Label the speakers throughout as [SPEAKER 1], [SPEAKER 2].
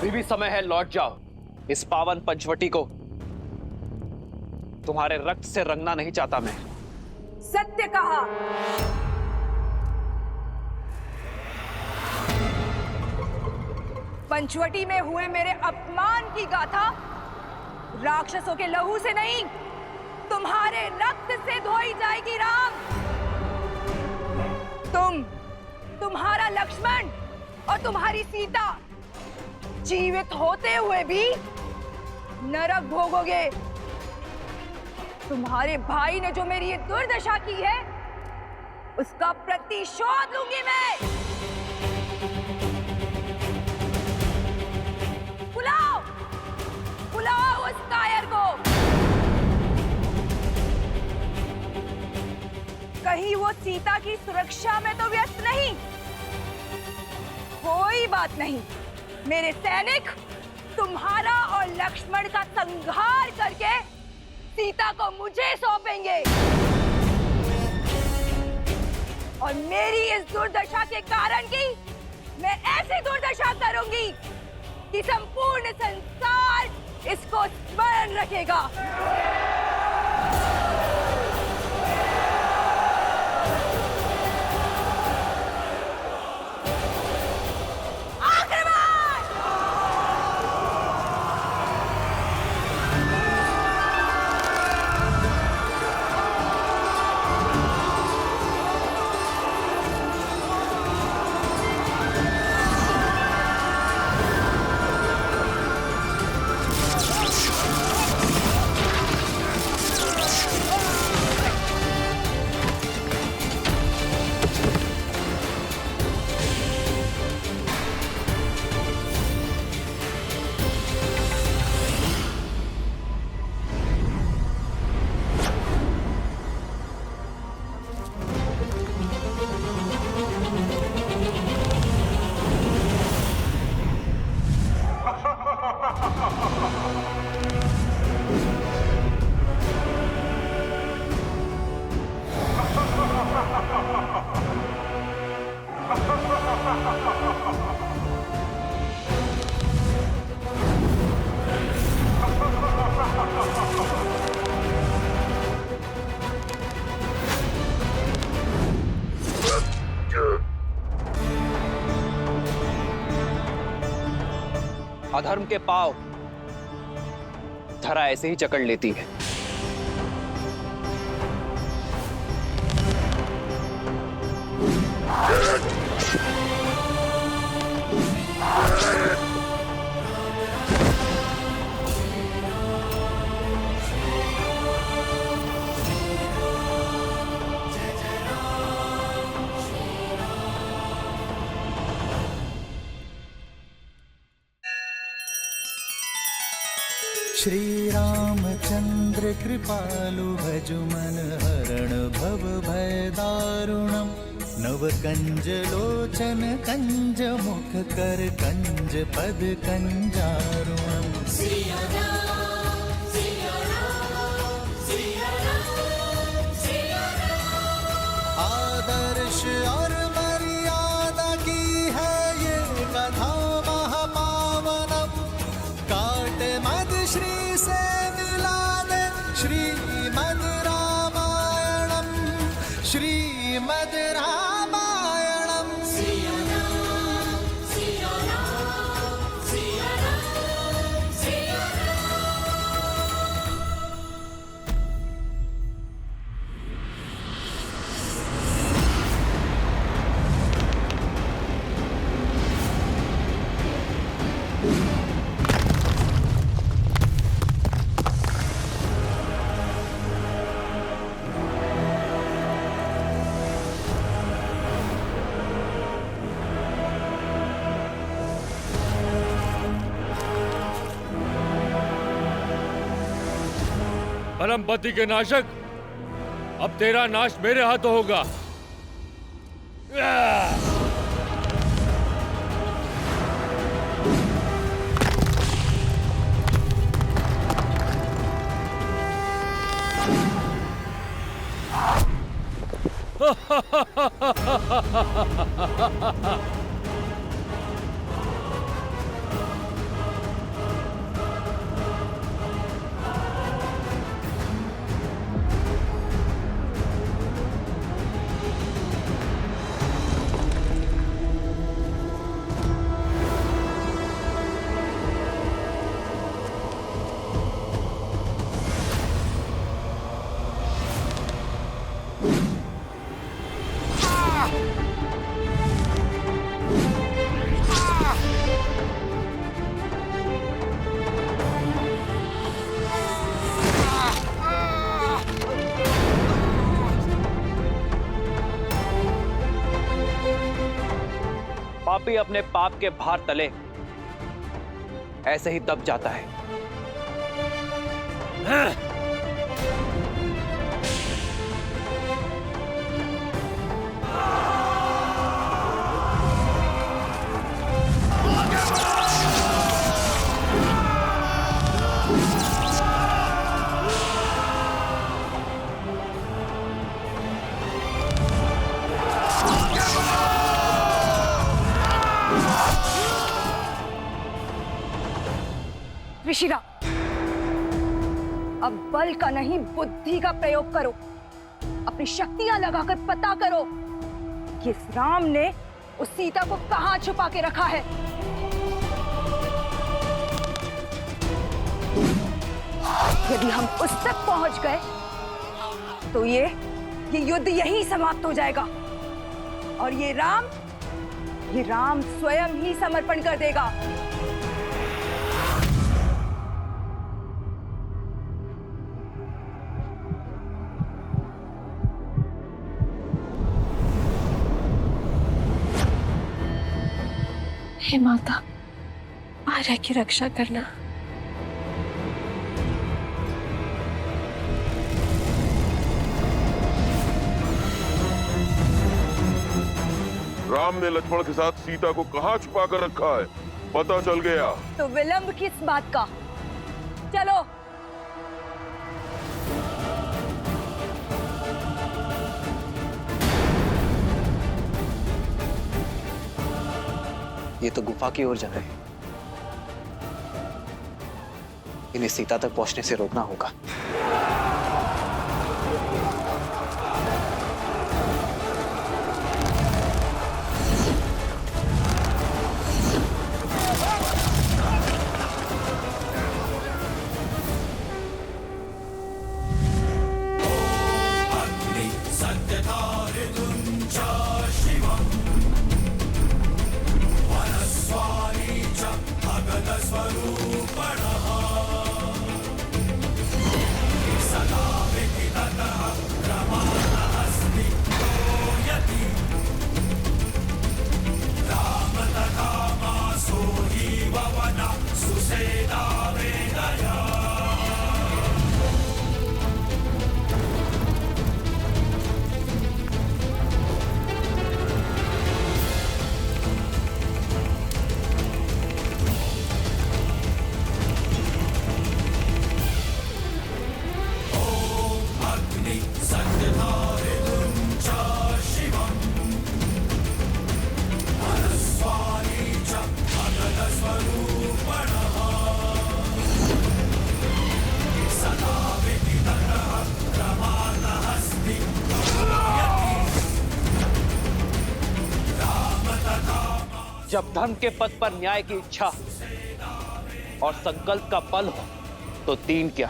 [SPEAKER 1] अभी भी समय है, लौट जाओ। इस पावन पंचवटी को तुम्हारे रक्त से रंगना नहीं चाहता मैं।
[SPEAKER 2] सत्य कहा। पंचवटी में हुए मेरे अपमान की गाथा राक्षसों के लहू से नहीं, तुम्हारे रक्त से धोई जाएगी राम। तुम्हारा लक्ष्मण और तुम्हारी सीता जीवित होते हुए भी नरक भोगोगे। तुम्हारे भाई ने जो मेरी ये दुर्दशा की है, उसका प्रतिशोध लूंगी मैं। बुलाओ, बुलाओ उस कायर को। कहीं वो सीता की सुरक्षा में तो व्यस्त नहीं? कोई बात नहीं, मेरे सैनिक तुम्हारा और लक्ष्मण का संहार करके सीता को मुझे सौंपेंगे। और मेरी इस दुर्दशा के कारण की मैं ऐसी दुर्दशा करूंगी कि संपूर्ण संसार इसको स्मरण रखेगा।
[SPEAKER 1] अधर्म के पांव धरा ऐसे ही जकड़ लेती है।
[SPEAKER 3] श्री रामचंद्र कृपालु भजु मन हरण भव भय दारुणम। नव कंज लोचन कंज मुख कर कंज पद कंजारुणम। आदर्श और मर्यादा की है ये कथा महापावनम। काट मद श्री से मिला दे श्रीमद् रामायणम। श्रीमद् रामायणम।
[SPEAKER 4] परमपति के नाशक, अब तेरा नाश मेरे हाथों होगा।
[SPEAKER 1] पापी अपने पाप के भार तले ऐसे ही दब जाता है।
[SPEAKER 2] ऋषिराम, अब बल का नहीं बुद्धि का प्रयोग करो। अपनी शक्तियां लगाकर पता करो कि इस राम ने उस सीता को कहां छुपा के रखा है। यदि हम उस तक पहुंच गए तो ये युद्ध यहीं समाप्त हो जाएगा और ये राम स्वयं ही समर्पण कर देगा।
[SPEAKER 5] हे माता, आर्या की रक्षा करना।
[SPEAKER 6] राम ने लक्ष्मण के साथ सीता को कहाँ छुपा कर रखा है, पता चल गया।
[SPEAKER 2] तो विलंब किस बात का? चलो।
[SPEAKER 1] ये तो गुफा की ओर जा रहे हैं। इन्हें सीता तक पहुंचने से रोकना होगा। जब धर्म के पथ पर न्याय की इच्छा और संकल्प का बल हो तो दीन क्या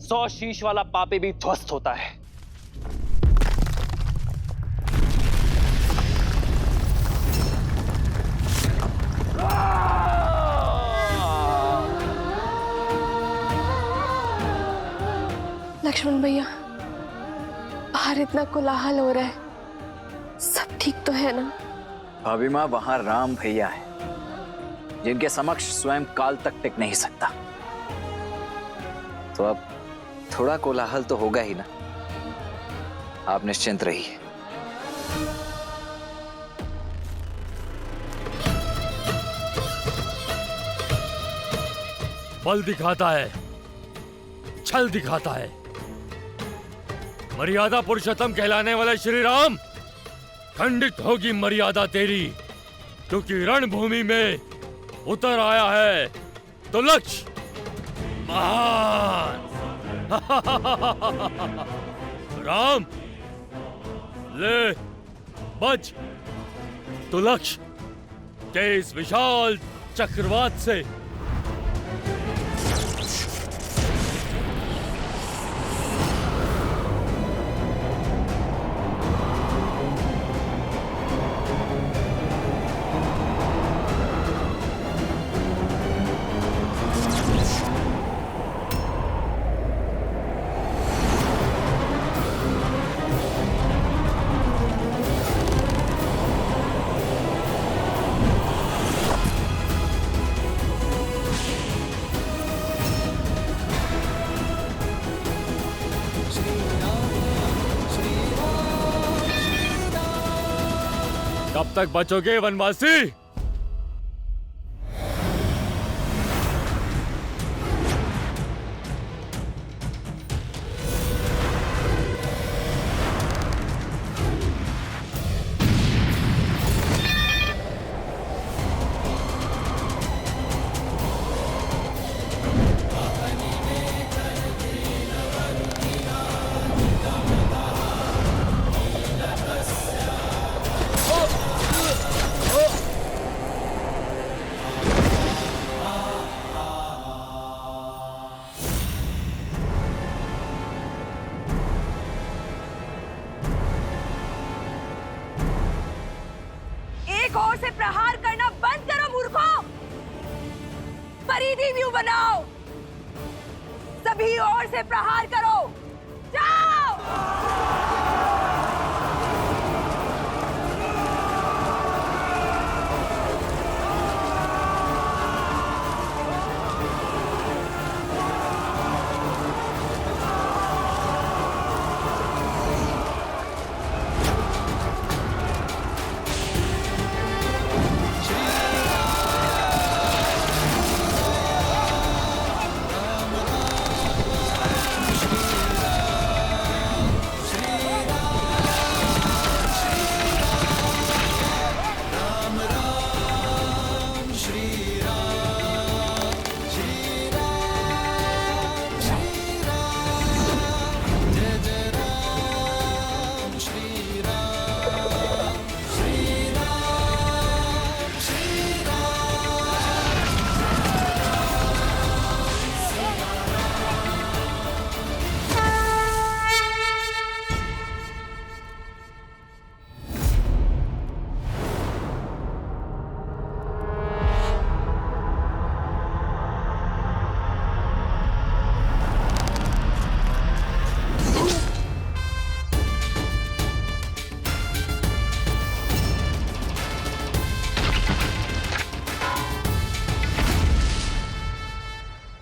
[SPEAKER 1] 100 शीश वाला पापी भी ध्वस्त होता है।
[SPEAKER 5] लक्ष्मण भैया, बाहर इतना कोलाहल हो रहा है, सब ठीक तो है ना?
[SPEAKER 7] भाभी माँ, वहां राम भैया है जिनके समक्ष स्वयं काल तक टिक नहीं सकता, तो अब थोड़ा कोलाहल तो होगा ही ना। आप निश्चिंत रहिए।
[SPEAKER 4] बल दिखाता है, छल दिखाता है। मर्यादा पुरुषोत्तम कहलाने वाले श्री राम, खंडित होगी मर्यादा तेरी, क्योंकि रणभूमि में उतर आया है तो लक्ष्य महान। राम ले बच, तो लक्ष्य के इस विशाल चक्रवात से कब तक बचोगे वनवासी?
[SPEAKER 2] एक और से प्रहार करना बंद करो मूर्खों। परिधि व्यू बनाओ। सभी ओर से प्रहार करो। जाओ।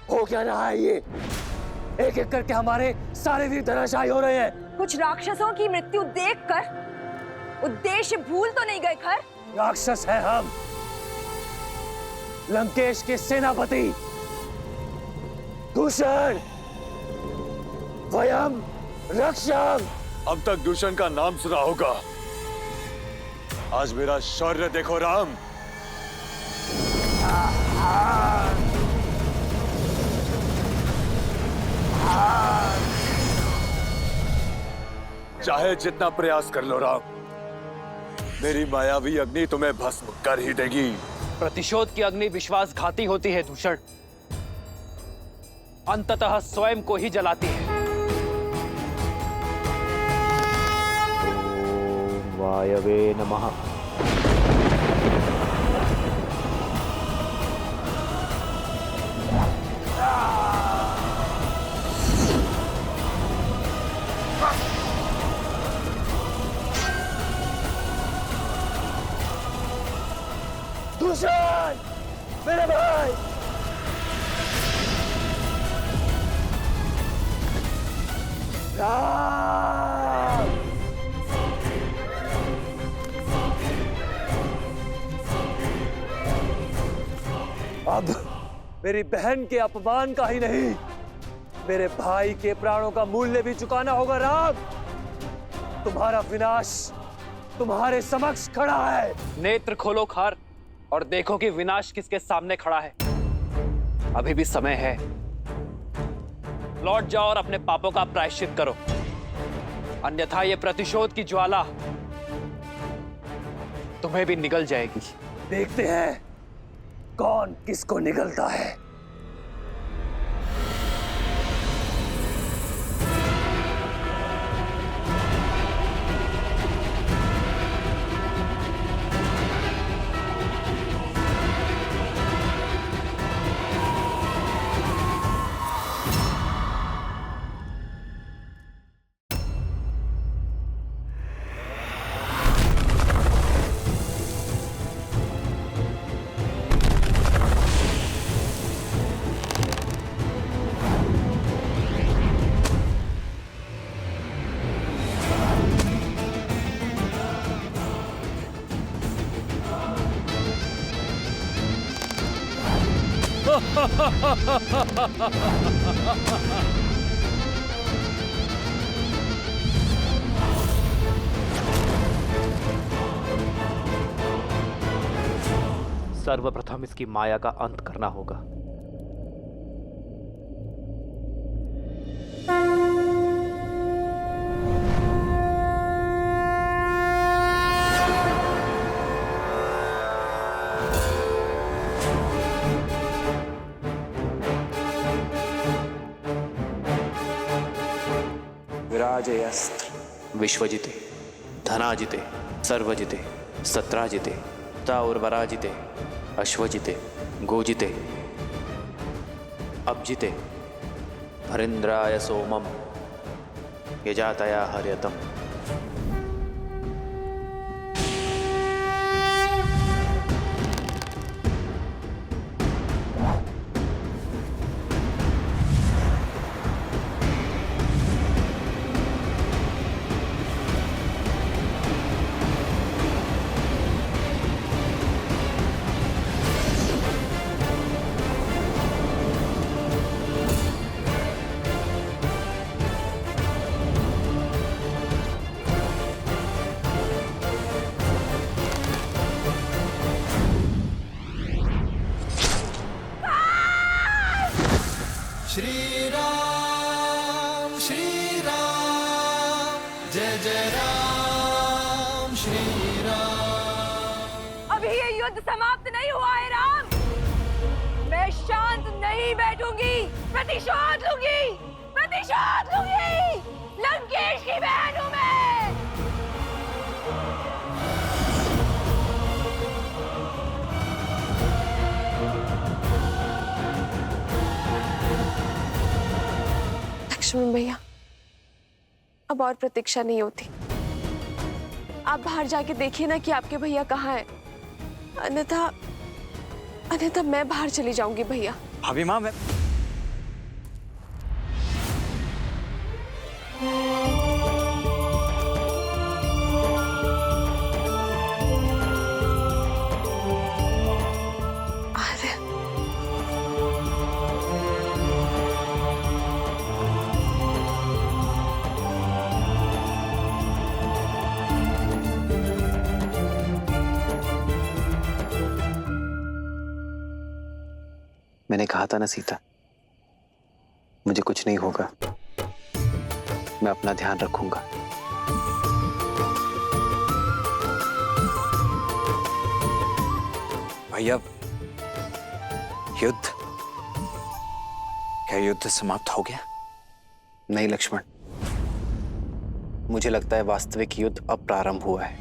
[SPEAKER 1] हो क्या रहा है ये? एक एक करके हमारे सारे वीर धराशायी हो रहे हैं।
[SPEAKER 2] कुछ राक्षसों की मृत्यु देखकर उद्देश्य भूल तो नहीं गए खर?
[SPEAKER 1] राक्षस है हम, लंकेश के सेनापति दूषण, वयम रक्षम।
[SPEAKER 8] अब तक दूषण का नाम सुना होगा, आज मेरा शौर्य देखो राम। चाहे जितना प्रयास कर लो राम, मेरी मायावी अग्नि तुम्हें भस्म कर ही देगी।
[SPEAKER 1] प्रतिशोध की अग्नि विश्वासघाती होती है दूषण, अंततः स्वयं को ही जलाती है। ओम वायवे नमः। दूषण, मेरे भाई, राम। अब मेरी बहन के अपमान का ही नहीं, मेरे भाई के प्राणों का मूल्य भी चुकाना होगा राम। तुम्हारा विनाश तुम्हारे समक्ष खड़ा है। नेत्र खोलो खार और देखो कि विनाश किसके सामने खड़ा है। अभी भी समय है, लौट जाओ और अपने पापों का प्रायश्चित करो, अन्यथा ये प्रतिशोध की ज्वाला तुम्हें भी निगल जाएगी। देखते हैं कौन किसको निगलता है। सर्वप्रथम इसकी माया का अंत करना होगा।
[SPEAKER 7] विराजयस्त्र
[SPEAKER 9] विश्वजिते, धनाजिते, सर्वजिते, सत्राजिते, ताउर्वराजिते, अश्वजिते, गोजिते, अब्जिते, हरिन्द्राय सोमम, यजातया हर्यतम।
[SPEAKER 3] श्री राम, जय जय राम, श्री राम।
[SPEAKER 2] अभी ये युद्ध समाप्त नहीं हुआ है राम। मैं शांत नहीं बैठूंगी, प्रतिशोध लूंगी, प्रतिशोध लूंगी। लंकेश की बहन हूं मैं।
[SPEAKER 5] लक्ष्मण भैया, अब और प्रतीक्षा नहीं होती। आप बाहर जाके देखिए ना कि आपके भैया कहाँ हैं। अन्यथा मैं बाहर चली जाऊंगी भैया।
[SPEAKER 7] भाभी माँ, मैं
[SPEAKER 5] अरे
[SPEAKER 10] मैंने कहा था ना सीता, मुझे कुछ नहीं होगा। मैं अपना ध्यान रखूंगा।
[SPEAKER 7] भैया, युद्ध, क्या युद्ध समाप्त हो गया?
[SPEAKER 10] नहीं लक्ष्मण, मुझे लगता है वास्तविक युद्ध अब प्रारंभ हुआ है।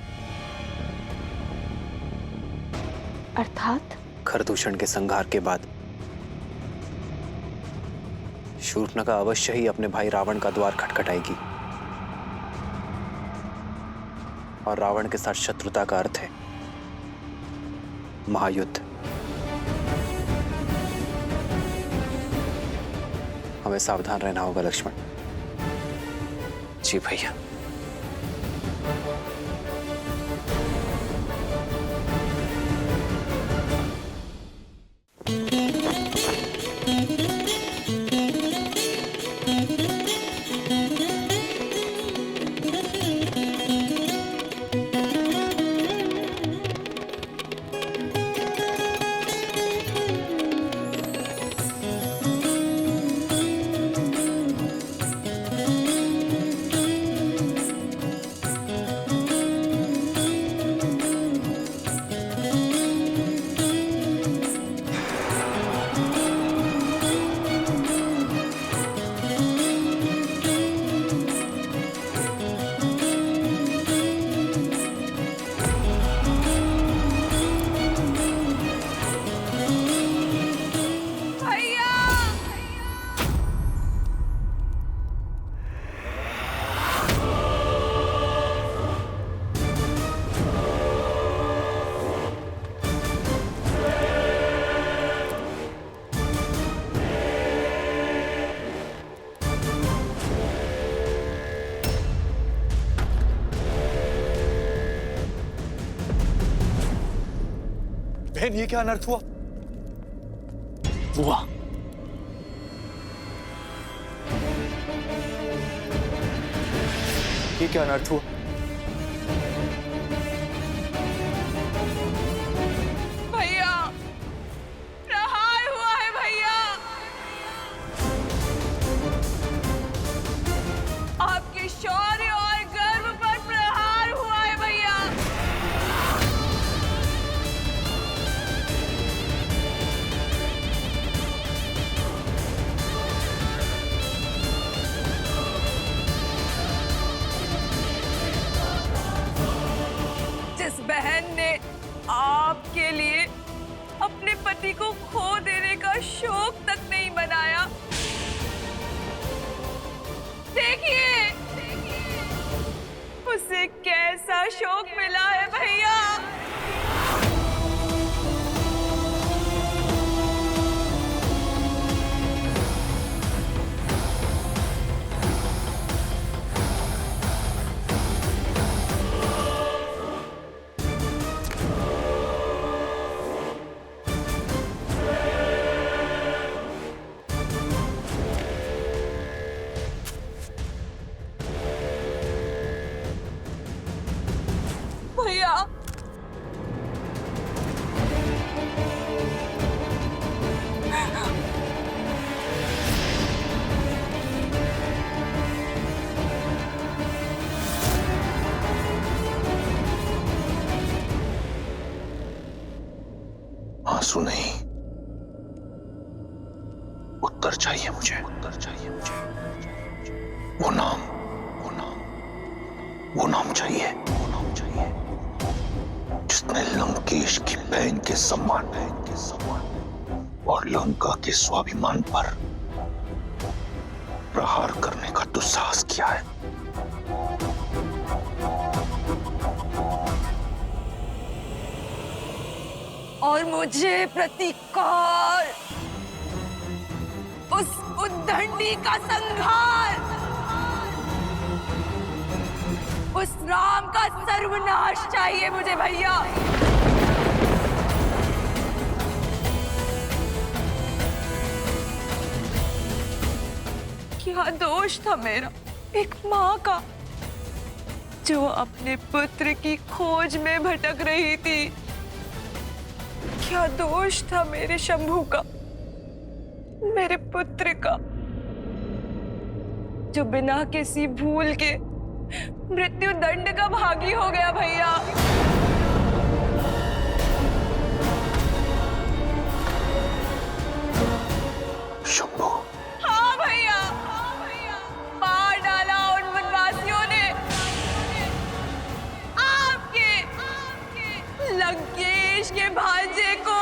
[SPEAKER 5] अर्थात?
[SPEAKER 10] खरदूषण के संहार के बाद शूर्पणखा अवश्य ही अपने भाई रावण का द्वार खटखटाएगी। और रावण के साथ शत्रुता का अर्थ है महायुद्ध। हमें सावधान रहना होगा लक्ष्मण। जी भैया।
[SPEAKER 8] बहन, ये क्या अनर्थ हुआ?
[SPEAKER 7] हुआ
[SPEAKER 8] ये क्या अनर्थ हुआ?
[SPEAKER 2] भैया प्रहार हुआ है भैया। आपके शौर्य और गर्व पर प्रहार हुआ है भैया। जिस बहन ने आपके लिए अपने पति को खो देने का शौक तक नहीं मनाया, देखिए उसे कैसा शौक मिला है भैया। भैया
[SPEAKER 6] आंसू नहीं, उत्तर चाहिए मुझे, उत्तर चाहिए मुझे। वो नाम चाहिए, वो नाम चाहिए जिसने लंकेश की बहन के सम्मान और लंका के स्वाभिमान पर प्रहार करने का दुस्साहस किया है।
[SPEAKER 2] और मुझे प्रतिकार, उस उद्दंडी का संहार, उस राम का सर्वनाश चाहिए मुझे भैया। क्या दोष था मेरा एक माँ का जो अपने पुत्र की खोज में भटक रही थी? क्या दोष था मेरे शंभू का, मेरे पुत्र का, जो बिना किसी भूल के मृत्यु दंड का भागी हो गया भैया।
[SPEAKER 6] शंभू।
[SPEAKER 2] हाँ भैया, मार डाला उन वनवासियों ने आपके लंकेश के भांजे को।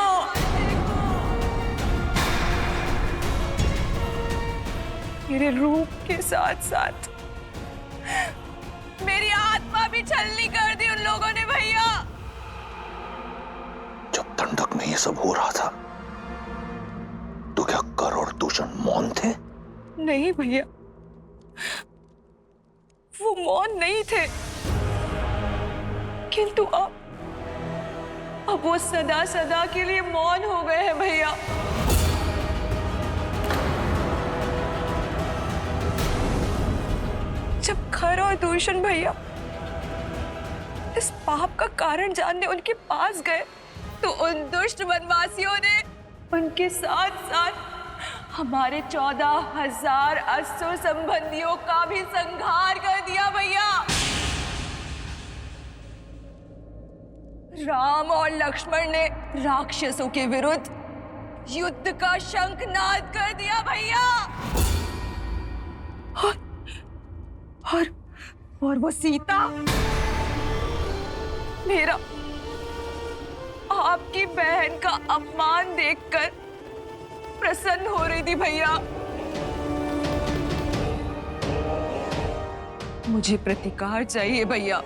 [SPEAKER 2] मेरे रूप के साथ साथ मेरी आत्मा भी छलनी कर दी उन लोगों ने भैया।
[SPEAKER 6] जब दंडक में ये सब हो रहा था तो क्या कर और दूषण मौन थे?
[SPEAKER 2] नहीं भैया, वो मौन नहीं थे, किंतु अब वो सदा सदा के लिए मौन हो गए हैं भैया। जब खर और दूषण भैया इस पाप का कारण जानने उनके पास गए तो उन दुष्ट वनवासियों ने उनके साथ साथ हमारे 14,000 असुर संबंधियों का भी संहार कर दिया भैया। राम और लक्ष्मण ने राक्षसों के विरुद्ध युद्ध का शंखनाद कर दिया भैया। और वो सीता मेरा आपकी बहन का अपमान देखकर प्रसन्न हो रही थी भैया। मुझे प्रतिकार चाहिए भैया,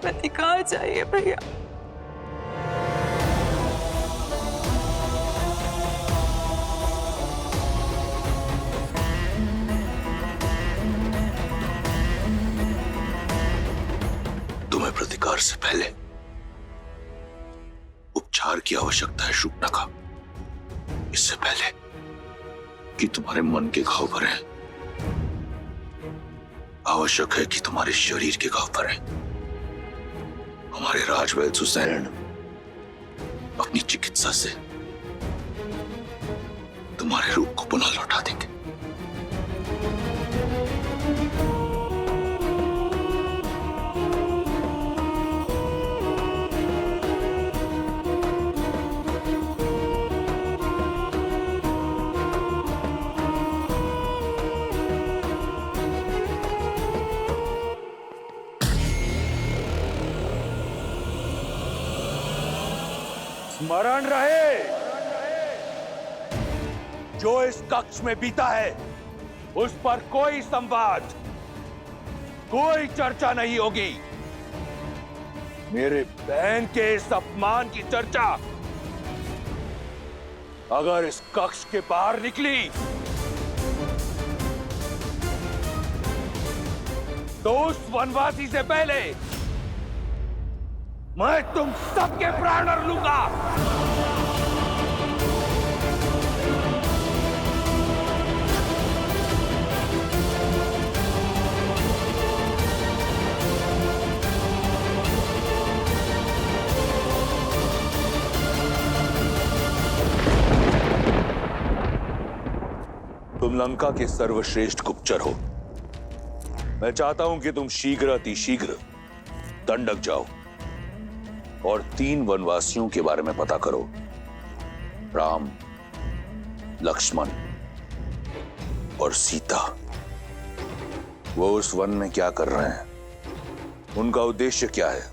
[SPEAKER 2] प्रतिकार चाहिए भैया।
[SPEAKER 6] तुम्हें प्रतिकार से पहले उपचार की आवश्यकता है शूर्पणखा। इससे पहले कि तुम्हारे मन के घाव भरे, आवश्यक है कि तुम्हारे शरीर के घाव पर है हमारे राजवैद्य सुसैन अपनी चिकित्सा से तुम्हारे रूप को पुनः लौटा देंगे।
[SPEAKER 8] स्मरण रहे, जो इस कक्ष में बीता है उस पर कोई संवाद, कोई चर्चा नहीं होगी। मेरे बहन के इस अपमान की चर्चा अगर इस कक्ष के बाहर निकली तो उस वनवासी से पहले मैं तुम सबके प्राण हर लूंगा। तुम लंका के सर्वश्रेष्ठ गुप्तचर हो। मैं चाहता हूं कि तुम शीघ्र अतिशीघ्र दंडक जाओ और 3 वनवासियों के बारे में पता करो, राम, लक्ष्मण और सीता। वो उस वन में क्या कर रहे हैं, उनका उद्देश्य क्या है,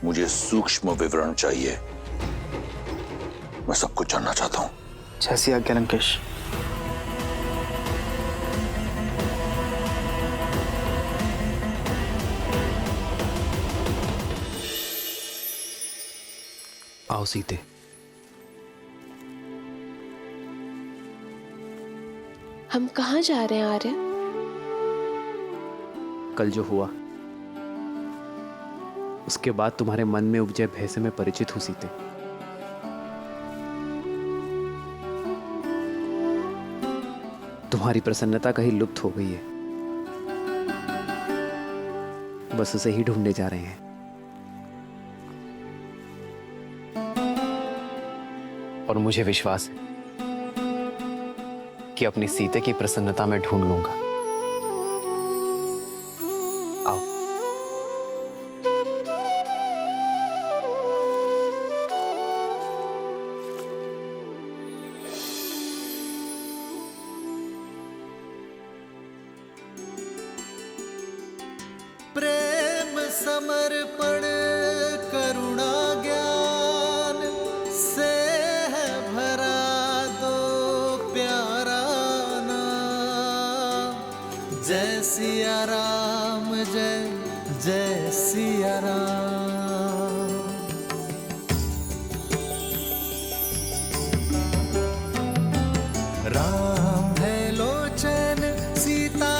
[SPEAKER 8] मुझे सूक्ष्म विवरण चाहिए। मैं सब कुछ जानना चाहता हूं।
[SPEAKER 10] जैसी आज्ञा लंकेश। आओ सीते।
[SPEAKER 5] हम कहाँ जा रहे हैं आर्य?
[SPEAKER 10] कल जो हुआ उसके बाद तुम्हारे मन में उपजे भय से मैं परिचित हूं सीते। तुम्हारी प्रसन्नता कहीं लुप्त हो गई है, बस उसे ही ढूंढने जा रहे हैं। और मुझे विश्वास है कि अपनी सीते की प्रसन्नता में ढूंढ लूंगा। आओ।
[SPEAKER 3] प्रेम समर्पण करुणा ज्ञान से है भरा दो प्यारा नाम। जय सिया राम, जय जय सिया राम। राम है लोचन सीता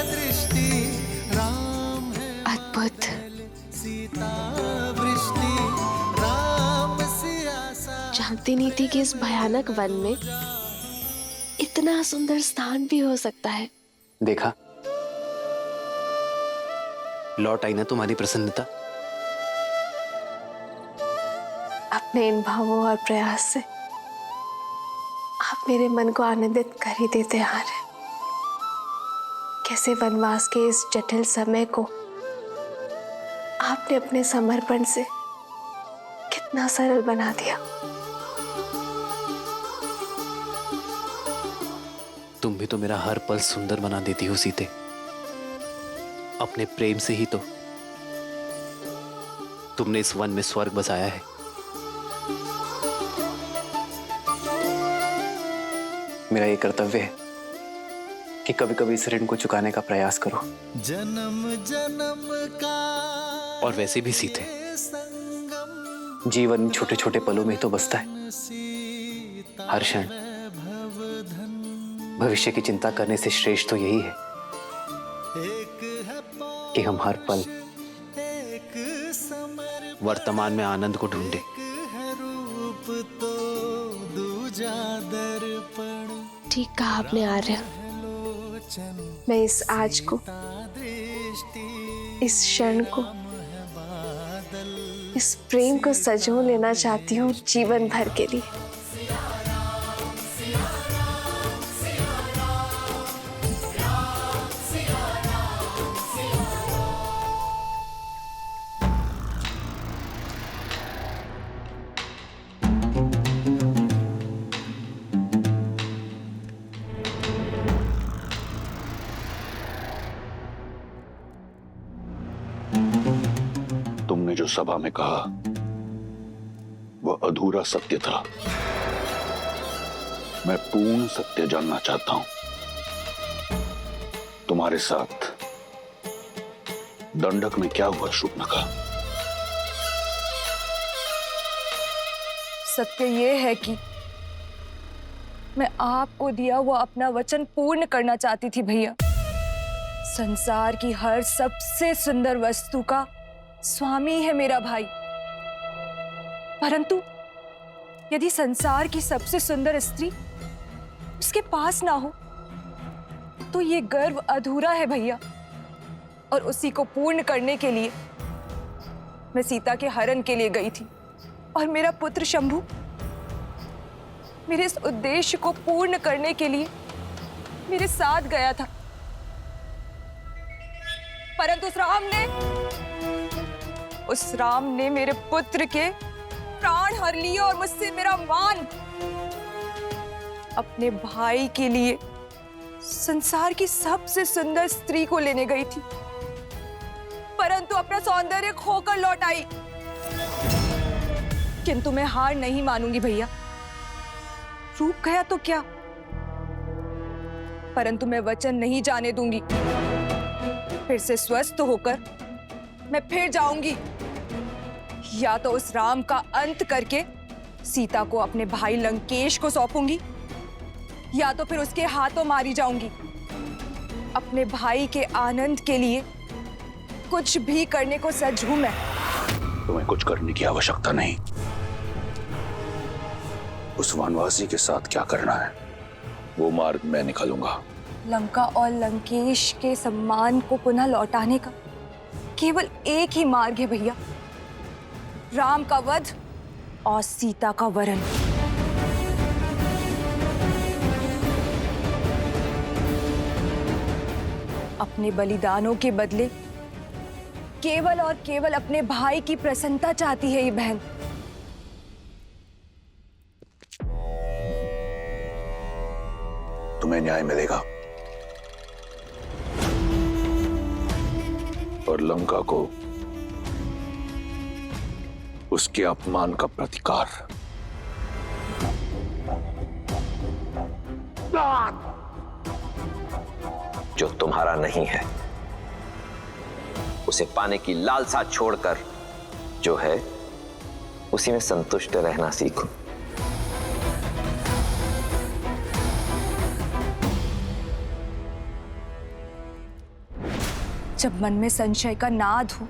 [SPEAKER 3] दृष्टि, राम है
[SPEAKER 5] अद्भुत।
[SPEAKER 3] सीता वृष्टि, राम सियासा।
[SPEAKER 5] जानती नहीं थी कि इस भयानक वन में इतना सुंदर स्थान भी हो सकता है।
[SPEAKER 10] देखा, लौट आई ना तुम्हारी प्रसन्नता।
[SPEAKER 5] अपने इन भावों और प्रयास से आप मेरे मन को आनंदित कर ही देते आ रहे। कैसे वनवास के इस जटिल समय को आपने अपने समर्पण से कितना सरल बना दिया।
[SPEAKER 10] तुम भी तो मेरा हर पल सुंदर बना देती हो सीते। अपने प्रेम से ही तो तुमने इस वन में स्वर्ग बसाया है। मेरा ये कर्तव्य है कि कभी कभी इस ऋण को चुकाने का प्रयास करो।
[SPEAKER 3] जन्म जन्म का
[SPEAKER 10] और वैसे भी सीते,
[SPEAKER 3] संगम
[SPEAKER 10] जीवन छोटे छोटे पलों में तो बसता है।
[SPEAKER 3] सीता
[SPEAKER 10] हर क्षण
[SPEAKER 3] भवधन।
[SPEAKER 10] भविष्य की चिंता करने से श्रेष्ठ तो यही है
[SPEAKER 3] एक है
[SPEAKER 10] कि हम हर पल
[SPEAKER 3] एक समर्पण,
[SPEAKER 10] वर्तमान में आनंद को ढूंढे।
[SPEAKER 3] है रूप तो दूजा दर्पण।
[SPEAKER 5] ठीक कहा आपने आर्य।
[SPEAKER 3] लोचन
[SPEAKER 5] मैं इस आज को
[SPEAKER 3] दृष्टि
[SPEAKER 5] इस क्षण को, इस प्रेम को सजो लेना चाहती हूँ जीवन भर के लिए।
[SPEAKER 6] तुमने जो सभा में कहा वह अधूरा सत्य था। मैं पूर्ण सत्य जानना चाहता हूं। तुम्हारे साथ दंडक में क्या हुआ शूर्पणखा?
[SPEAKER 2] सत्य ये है कि मैं आपको दिया हुआ अपना वचन पूर्ण करना चाहती थी भैया। संसार की हर सबसे सुंदर वस्तु का स्वामी है मेरा भाई, परंतु यदि संसार की सबसे सुंदर स्त्री उसके पास ना हो तो ये गर्व अधूरा है भैया। और उसी को पूर्ण करने के लिए मैं सीता के हरण के लिए गई थी और मेरा पुत्र शंभु मेरे इस उद्देश्य को पूर्ण करने के लिए मेरे साथ गया था, परंतु उस राम ने मेरे पुत्र के प्राण हर लिए और मुझसे मेरा मान। अपने भाई के लिए संसार की सबसे सुंदर स्त्री को लेने गई थी, परंतु अपना सौंदर्य खोकर लौट आई। किंतु मैं हार नहीं मानूंगी भैया। रूप गया तो क्या, परंतु मैं वचन नहीं जाने दूंगी। फिर से स्वस्थ होकर मैं फिर जाऊंगी, या तो उस राम का अंत करके सीता को अपने भाई लंकेश को सौंपूंगी, या तो फिर उसके हाथों मारी जाऊंगी। अपने भाई के आनंद के लिए कुछ भी करने को सज हूं मैं।
[SPEAKER 6] तुम्हें कुछ करने की आवश्यकता नहीं। उस वनवासी के साथ क्या करना है वो मार्ग मैं निकालूंगा।
[SPEAKER 2] लंका और लंकेश के सम्मान को पुनः लौटाने का केवल एक ही मार्ग है भैया, राम का वध और सीता का वरण। अपने बलिदानों के बदले केवल और केवल अपने भाई की प्रसन्नता चाहती है ये बहन।
[SPEAKER 6] तुम्हें न्याय मिलेगा और लंका को उसके अपमान का प्रतिकार।
[SPEAKER 10] जो तुम्हारा नहीं है उसे पाने की लालसा छोड़कर जो है उसी में संतुष्ट रहना सीखो।
[SPEAKER 2] जब मन में संशय का नाद हो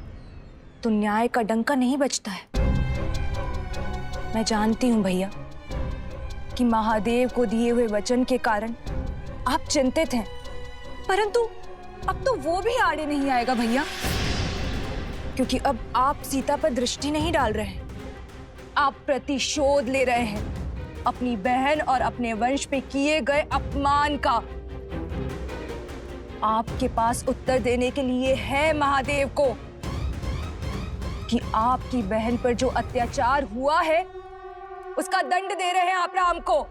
[SPEAKER 2] तो न्याय का डंका नहीं बजता है। मैं जानती हूं भैया कि महादेव को दिए हुए वचन के कारण आप चिंतित हैं, परंतु अब तो वो भी आड़े नहीं आएगा भैया, क्योंकि अब आप सीता पर दृष्टि नहीं डाल रहे हैं, आप प्रतिशोध ले रहे हैं अपनी बहन और अपने वंश पे किए गए अपमान का। आपके पास उत्तर देने के लिए है महादेव को कि आपकी बहन पर जो अत्याचार हुआ है उसका दंड दे रहे हैं आप राम को,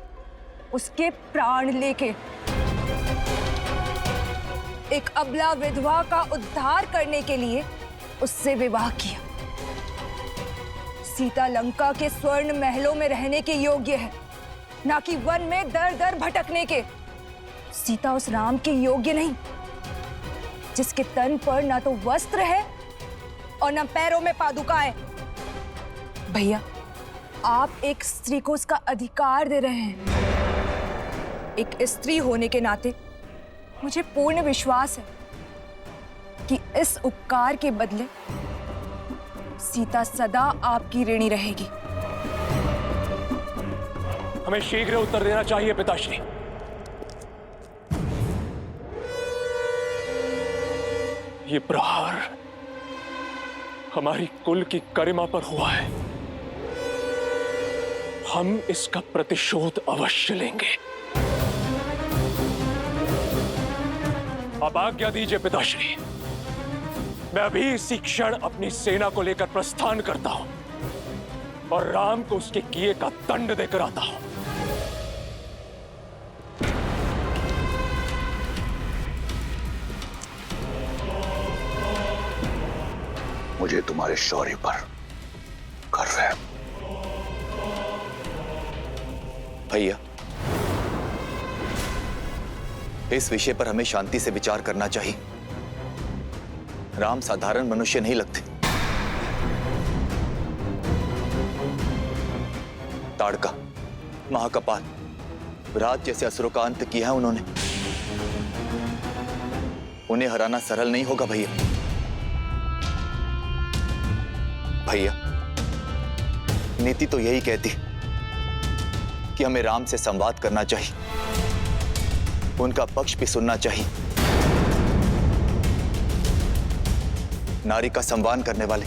[SPEAKER 2] उसके प्राण लेके। एक अबला विधवा का उद्धार करने के लिए उससे विवाह किया। सीता लंका के स्वर्ण महलों में रहने के योग्य है, ना कि वन में दर दर भटकने के। सीता उस राम के योग्य नहीं जिसके तन पर ना तो वस्त्र है और ना पैरों में पादुकाएं। भैया, आप एक स्त्री को उसका अधिकार दे रहे हैं। एक स्त्री होने के नाते मुझे पूर्ण विश्वास है कि इस उपकार के बदले सीता सदा आपकी ऋणी रहेगी।
[SPEAKER 11] हमें शीघ्र उत्तर देना चाहिए पिताश्री। ये प्रहार हमारी कुल की गरिमा पर हुआ है। हम इसका प्रतिशोध अवश्य लेंगे। अब आज्ञा दीजिए पिताश्री, मैं अभी इसी क्षण अपनी सेना को लेकर प्रस्थान करता हूं और राम को उसके किए का दंड देकर आता हूं।
[SPEAKER 6] मुझे तुम्हारे शौर्य पर गर्व है।
[SPEAKER 10] भैया, इस विषय पर हमें शांति से विचार करना चाहिए। राम साधारण मनुष्य नहीं लगते। ताड़का, महाकपाल, राज जैसे असुरों का अंत किया है उन्होंने। उन्हें हराना सरल नहीं होगा भैया। भैया, नीति तो यही कहती है कि हमें राम से संवाद करना चाहिए, उनका पक्ष भी सुनना चाहिए। नारी का सम्मान करने वाले,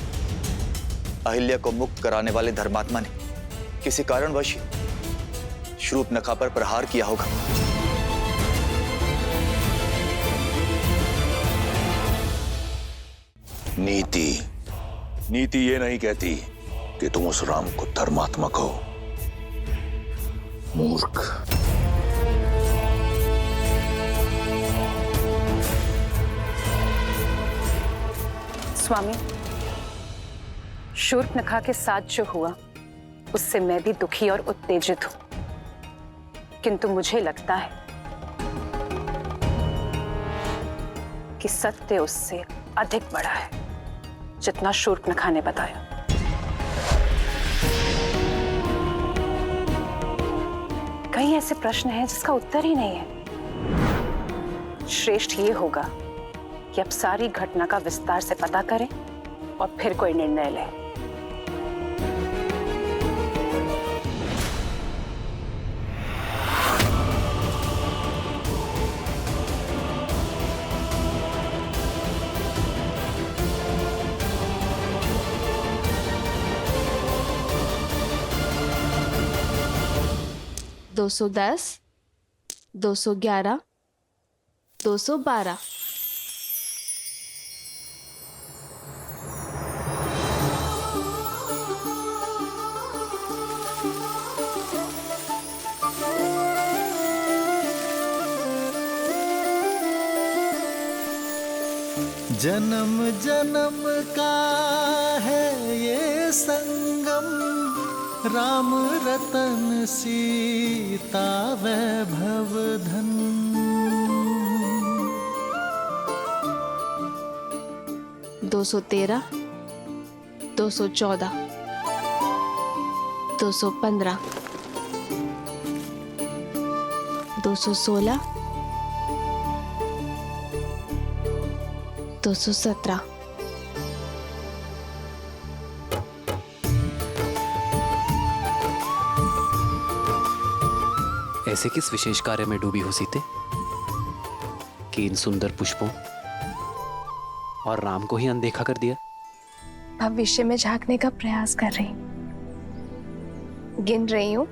[SPEAKER 10] अहिल्या को मुक्त कराने वाले धर्मात्मा ने किसी कारणवश शूर्पणखा पर प्रहार किया होगा।
[SPEAKER 6] नीति ये नहीं कहती कि तुम उस राम को धर्मात्मा कहो। मूर्ख।
[SPEAKER 2] स्वामी, शूर्पणखा के साथ जो हुआ उससे मैं भी दुखी और उत्तेजित हूं, किंतु मुझे लगता है कि सत्य उससे अधिक बड़ा है जितना शूर्पणखा ने बताया। कई ऐसे प्रश्न हैं जिसका उत्तर ही नहीं है। श्रेष्ठ ये होगा कि अब सारी घटना का विस्तार से पता करें और फिर कोई निर्णय लें।
[SPEAKER 5] दो 210, 211, 212।
[SPEAKER 3] जन्म जन्म का है ये संगम, राम रतन सीता वैभव धन।
[SPEAKER 5] 213, 214, 215, 216, 217।
[SPEAKER 10] ऐसे किस विशेष कार्य में डूबी हो सीते कि इन सुंदर पुष्पों और राम को ही अनदेखा कर दिया?
[SPEAKER 5] भविष्य में झांकने का प्रयास कर रही हूँ। गिन रही हूँ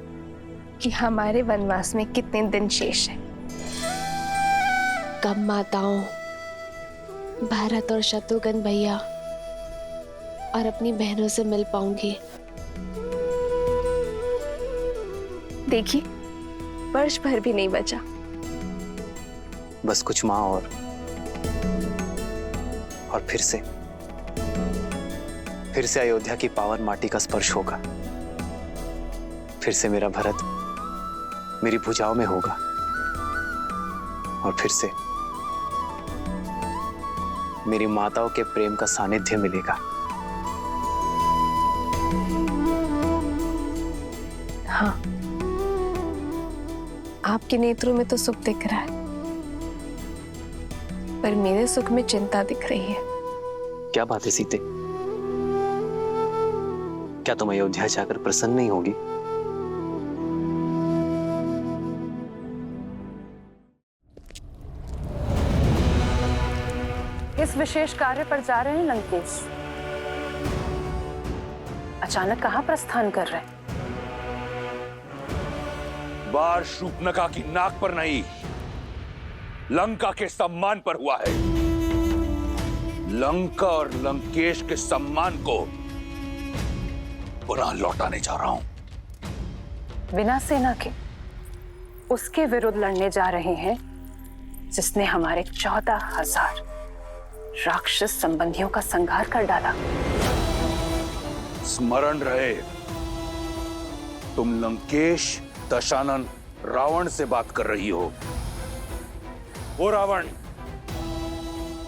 [SPEAKER 5] कि हमारे वनवास में कितने दिन शेष हैं। कब माताओं भरत और शत्रुघ्न भैया और अपनी बहनों से मिल पाऊंगी। देखिए, वर्ष भर भी नहीं बचा।
[SPEAKER 10] बस कुछ माह और फिर से अयोध्या की पावन माटी का स्पर्श होगा। फिर से मेरा भरत मेरी भुजाओं में होगा और फिर से मेरी माताओं के प्रेम का सानिध्य मिलेगा।
[SPEAKER 5] हाँ, आपके नेत्रों में तो सुख दिख रहा है, पर मेरे सुख में चिंता दिख रही है।
[SPEAKER 10] क्या बात है सीते? क्या तुम अयोध्या जाकर प्रसन्न नहीं होगी?
[SPEAKER 12] किस विशेष कार्य पर जा रहे हैं लंकेश? अचानक कहाँ प्रस्थान कर रहे हैं?
[SPEAKER 8] वार शूर्पणखा की नाक पर नहीं, लंका के सम्मान पर हुआ है। लंका और लंकेश के सम्मान को पुनः लौटाने जा रहा हूं।
[SPEAKER 12] बिना सेना के उसके विरुद्ध लड़ने जा रहे हैं जिसने हमारे 14,000 राक्षस संबंधियों का संहार कर डाला।
[SPEAKER 8] स्मरण रहे, तुम लंकेश, दशानन, रावण से बात कर रही हो। वो रावण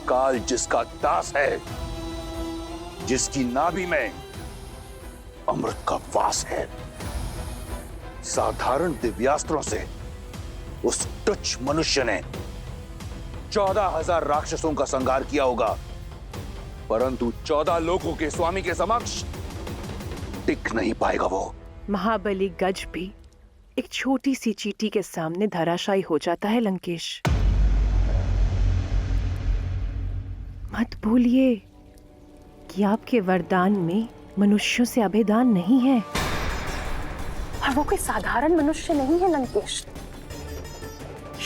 [SPEAKER 8] काल जिसका दास है, जिसकी नाभि में अमृत का वास है। साधारण दिव्यास्त्रों से उस तुच्छ मनुष्य ने 14,000 राक्षसों का संहार किया होगा, परंतु 14 लोकों के स्वामी के समक्ष टिक नहीं पाएगा वो।
[SPEAKER 13] महाबली गज भी एक छोटी सी चींटी के सामने धराशायी हो जाता है लंकेश। मत भूलिए कि आपके वरदान में मनुष्यों से अभेदान नहीं है।
[SPEAKER 12] और वो कोई साधारण मनुष्य नहीं है लंकेश।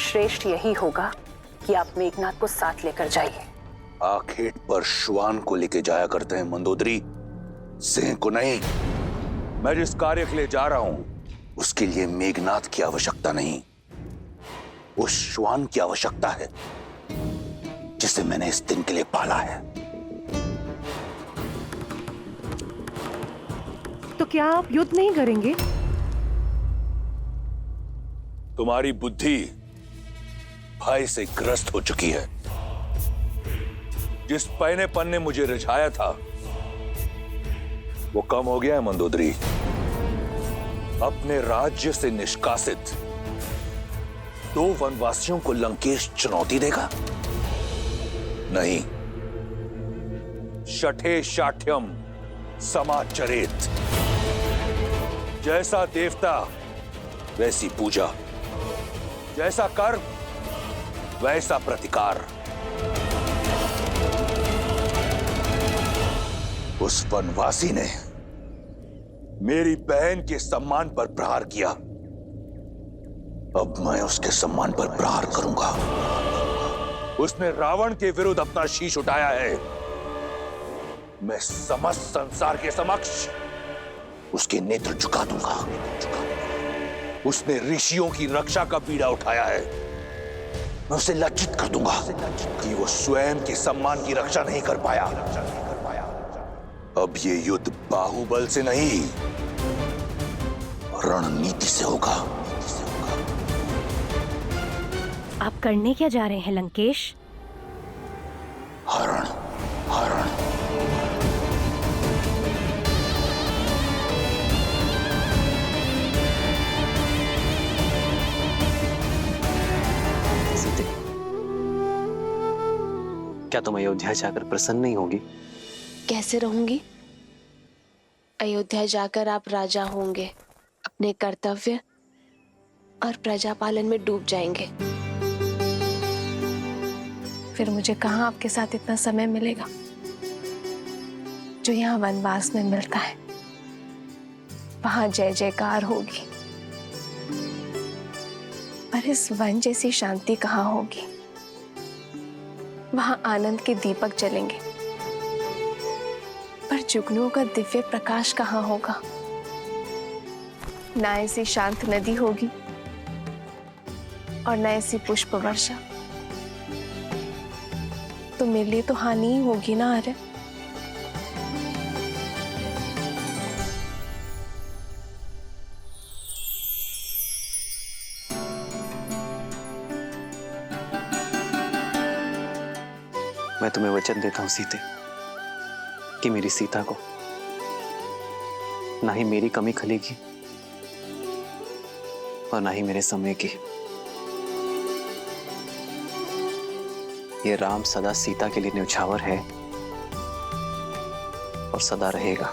[SPEAKER 12] श्रेष्ठ यही होगा कि आप मेघनाथ को साथ लेकर जाइए।
[SPEAKER 8] आखेट पर श्वान को लेके जाया करते हैं मंदोदरी, सिंह को नहीं। मैं जिस कार्य के लिए जा रहा हूं उसके लिए मेघनाथ की आवश्यकता नहीं, उस श्वान की आवश्यकता है जिसे मैंने इस दिन के लिए पाला है।
[SPEAKER 13] तो क्या आप युद्ध नहीं करेंगे?
[SPEAKER 8] तुम्हारी बुद्धि भय से ग्रस्त हो चुकी है। जिस पहनेपन ने मुझे रिझाया था वो कम हो गया है मंदोदरी। अपने राज्य से निष्कासित 2 वनवासियों को लंकेश चुनौती देगा? नहीं। शठे शाठ्यम समाचरेत। जैसा देवता वैसी पूजा, जैसा कर्म वैसा प्रतिकार। उस वनवासी ने मेरी बहन के सम्मान पर प्रहार किया, अब मैं उसके सम्मान पर प्रहार करूंगा। उसने रावण के विरुद्ध अपना शीश उठाया है, मैं समस्त संसार के समक्ष उसके नेत्र झुका दूंगा। उसने ऋषियों की रक्षा का बीड़ा उठाया है, मैं उसे लज्जित कर दूंगा कि वो स्वयं के सम्मान की रक्षा नहीं कर पाया। अब ये युद्ध बाहुबल से नहीं, रणनीति से होगा।
[SPEAKER 14] आप करने क्या जा रहे हैं लंकेश?
[SPEAKER 8] हरण, हरण।
[SPEAKER 9] सीते, क्या तुम अयोध्या जाकर प्रसन्न नहीं होगी?
[SPEAKER 5] कैसे रहूंगी? अयोध्या जाकर आप राजा होंगे, अपने कर्तव्य और प्रजा पालन में डूब जाएंगे। फिर मुझे कहाँ आपके साथ इतना समय मिलेगा जो यहाँ वनवास में मिलता है। वहां जय जयकार होगी, पर इस वन जैसी शांति कहाँ होगी। वहां आनंद के दीपक जलेंगे, पर जुगनुओं का दिव्य प्रकाश कहाँ होगा। ना ऐसी शांत नदी होगी और ना ऐसी पुष्प वर्षा। तो मेरे लिए तो हानि ही होगी ना। अरे
[SPEAKER 9] मैं तुम्हें वचन देता हूं सीते कि मेरी सीता को ना ही मेरी कमी खलेगी और ना ही मेरे समय की। ये राम सदा सीता के लिए न्यौछावर है और सदा रहेगा।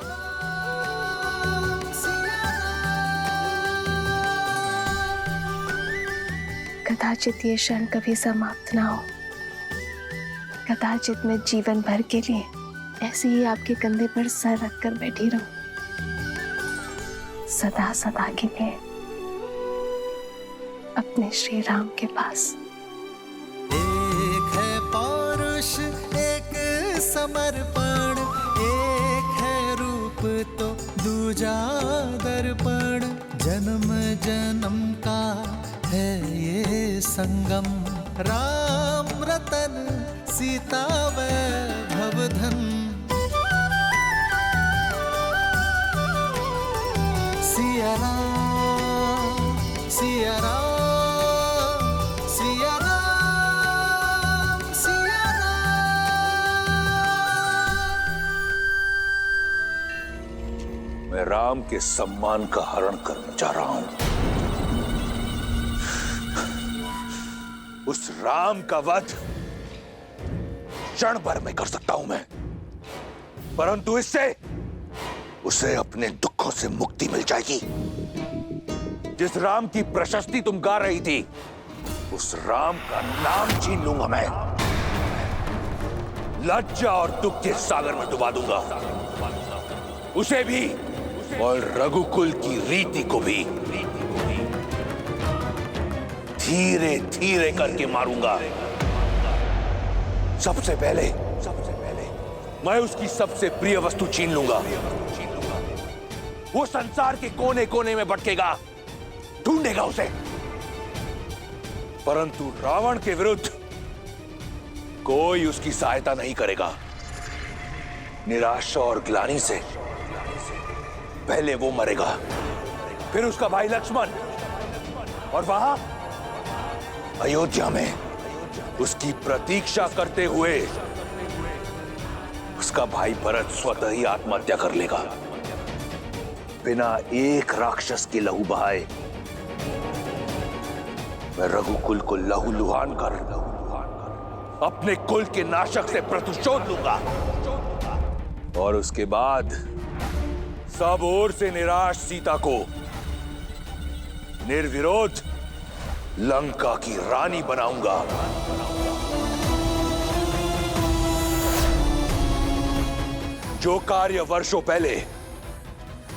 [SPEAKER 5] कदाचित ये क्षण कभी समाप्त ना हो, कदाचित मैं जीवन भर के लिए ऐसे ही आपके कंधे पर सर रखकर बैठी रहूं, सदा सदा के लिए अपने श्री राम के पास।
[SPEAKER 3] एक है पौरुष, एक समर्पण, एक है रूप तो दूजा दर्पण। जन्म जन्म का है ये संगम, राम रतन सीता वैभव धन। सिया राम, सिया राम, सिया राम, सिया राम।
[SPEAKER 8] मैं राम के सम्मान का हरण करने जा रहा हूं। उस राम का वध क्षण भर में कर सकता हूं मैं, परंतु इससे उसे अपने दुखों से मुक्ति मिल जाएगी। जिस राम की प्रशस्ति तुम गा रही थी, उस राम का नाम छीन लूंगा मैं, लज्जा और दुख के सागर में डुबा दूंगा उसे भी और रघुकुल की रीति को भी। धीरे धीरे करके मारूंगा। सबसे पहले मैं उसकी सबसे प्रिय वस्तु छीन लूंगा। वो संसार के कोने कोने में भटकेगा, ढूंढेगा उसे, परंतु रावण के विरुद्ध कोई उसकी सहायता नहीं करेगा। निराशा और ग्लानि से पहले वो मरेगा, फिर उसका भाई लक्ष्मण, और वहां अयोध्या में उसकी प्रतीक्षा करते हुए उसका भाई भरत स्वतः ही आत्महत्या कर लेगा, बिना एक राक्षस के लहू बहाए। मैं रघुकुल को लहूलुहान कर अपने कुल के नाशक से प्रतिशोध लूंगा, और उसके बाद सब ओर से निराश सीता को निर्विरोध लंका की रानी बनाऊंगा। जो कार्य वर्षों पहले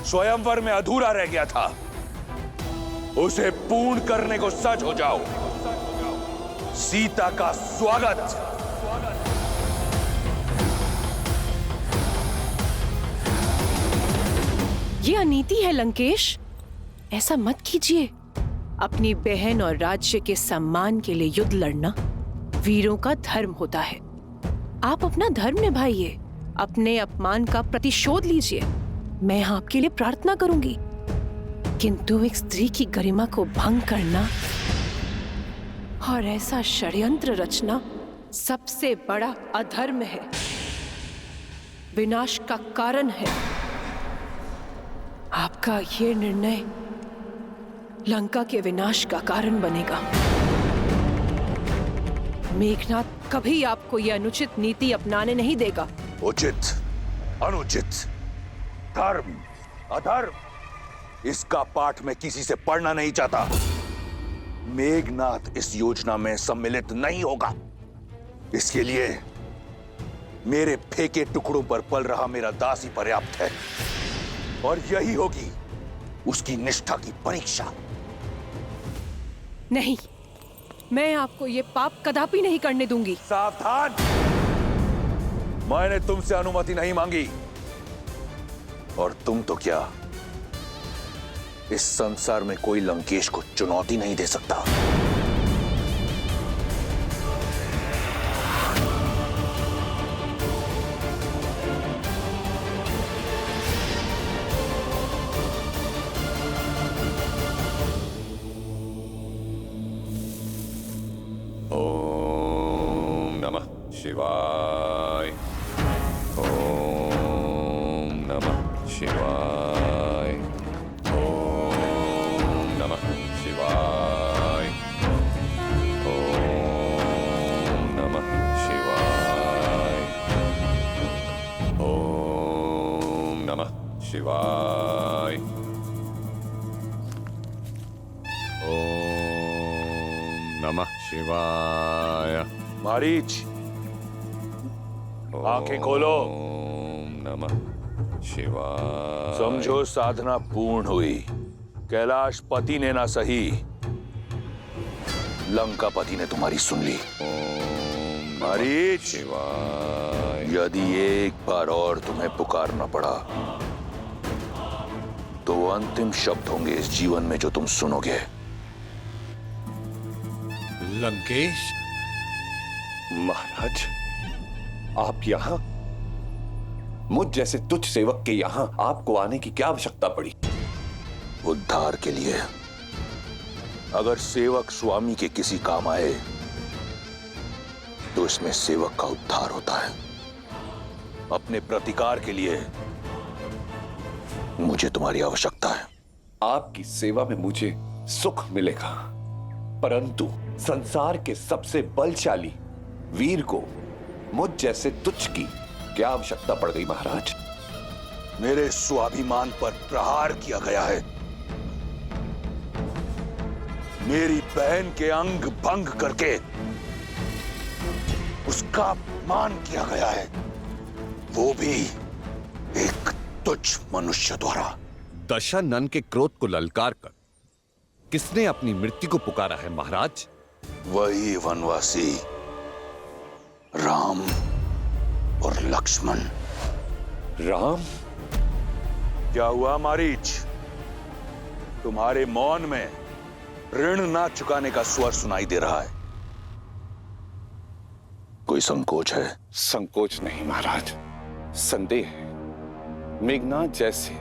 [SPEAKER 8] स्वयंवर में अधूरा रह गया था, उसे पूर्ण करने को सज हो जाओ। सीता का स्वागत।
[SPEAKER 13] ये अनीति है लंकेश, ऐसा मत कीजिए। अपनी बहन और राज्य के सम्मान के लिए युद्ध लड़ना वीरों का धर्म होता है। आप अपना धर्म निभाइए, अपने अपमान का प्रतिशोध लीजिए। मैं आपके लिए प्रार्थना करूंगी, किंतु एक स्त्री की गरिमा को भंग करना और ऐसा षड्यंत्र रचना सबसे बड़ा अधर्म है, विनाश का कारण है। आपका ये निर्णय लंका के विनाश का कारण बनेगा। मेघनाथ कभी आपको यह अनुचित नीति अपनाने नहीं देगा।
[SPEAKER 8] उचित, अनुचित, धर्म, अधर्म, इसका पाठ मैं किसी से पढ़ना नहीं चाहता। मेघनाथ इस योजना में सम्मिलित नहीं होगा। इसके लिए मेरे फेंके टुकड़ों पर पल रहा मेरा दास ही पर्याप्त है, और यही होगी उसकी निष्ठा की परीक्षा।
[SPEAKER 13] नहीं, मैं आपको ये पाप कदापि नहीं करने दूंगी।
[SPEAKER 8] सावधान! मैंने तुमसे अनुमति नहीं मांगी, और तुम तो क्या, इस संसार में कोई लंकेश को चुनौती नहीं दे सकता।
[SPEAKER 15] ओम नमः शिवाय। ओम नमः शिवाय। ओम नमः शिवाय। ओम नमः शिवाय। ओम नमः शिवाय। ओम नमः शिवाय।
[SPEAKER 8] मारीच, आंखें खोलो।
[SPEAKER 15] ओम नमः शिवाय।
[SPEAKER 8] समझो साधना पूर्ण हुई। कैलाश पति ने ना सही, लंका पति ने तुम्हारी सुन ली। मारीच, यदि एक बार और तुम्हें पुकारना पड़ा तो वो अंतिम शब्द होंगे इस जीवन में जो तुम सुनोगे।
[SPEAKER 15] लंकेश
[SPEAKER 16] महाराज, आप यहाँ? मुझ जैसे तुच्छ सेवक के यहाँ आपको आने की क्या आवश्यकता पड़ी?
[SPEAKER 8] उद्धार के लिए। अगर सेवक स्वामी के किसी काम आए तो इसमें सेवक का उद्धार होता है। अपने प्रतिकार के लिए मुझे तुम्हारी आवश्यकता है।
[SPEAKER 16] आपकी सेवा में मुझे सुख मिलेगा, परंतु संसार के सबसे बलशाली वीर को मुझ जैसे तुच्छ की क्या आवश्यकता पड़ गई महाराज?
[SPEAKER 8] मेरे स्वाभिमान पर प्रहार किया गया है। मेरी बहन के अंग भंग करके उसका अपमान किया गया है, वो भी एक तुच्छ मनुष्य द्वारा।
[SPEAKER 16] दशानन के क्रोध को ललकार कर किसने अपनी मृत्यु को पुकारा है महाराज?
[SPEAKER 8] वही वनवासी राम और लक्ष्मण।
[SPEAKER 16] राम?
[SPEAKER 8] क्या हुआ मारीच? तुम्हारे मौन में ऋण ना चुकाने का स्वर सुनाई दे रहा है। कोई संकोच है?
[SPEAKER 16] संकोच नहीं महाराज, संदेह है। मेघनाथ जैसे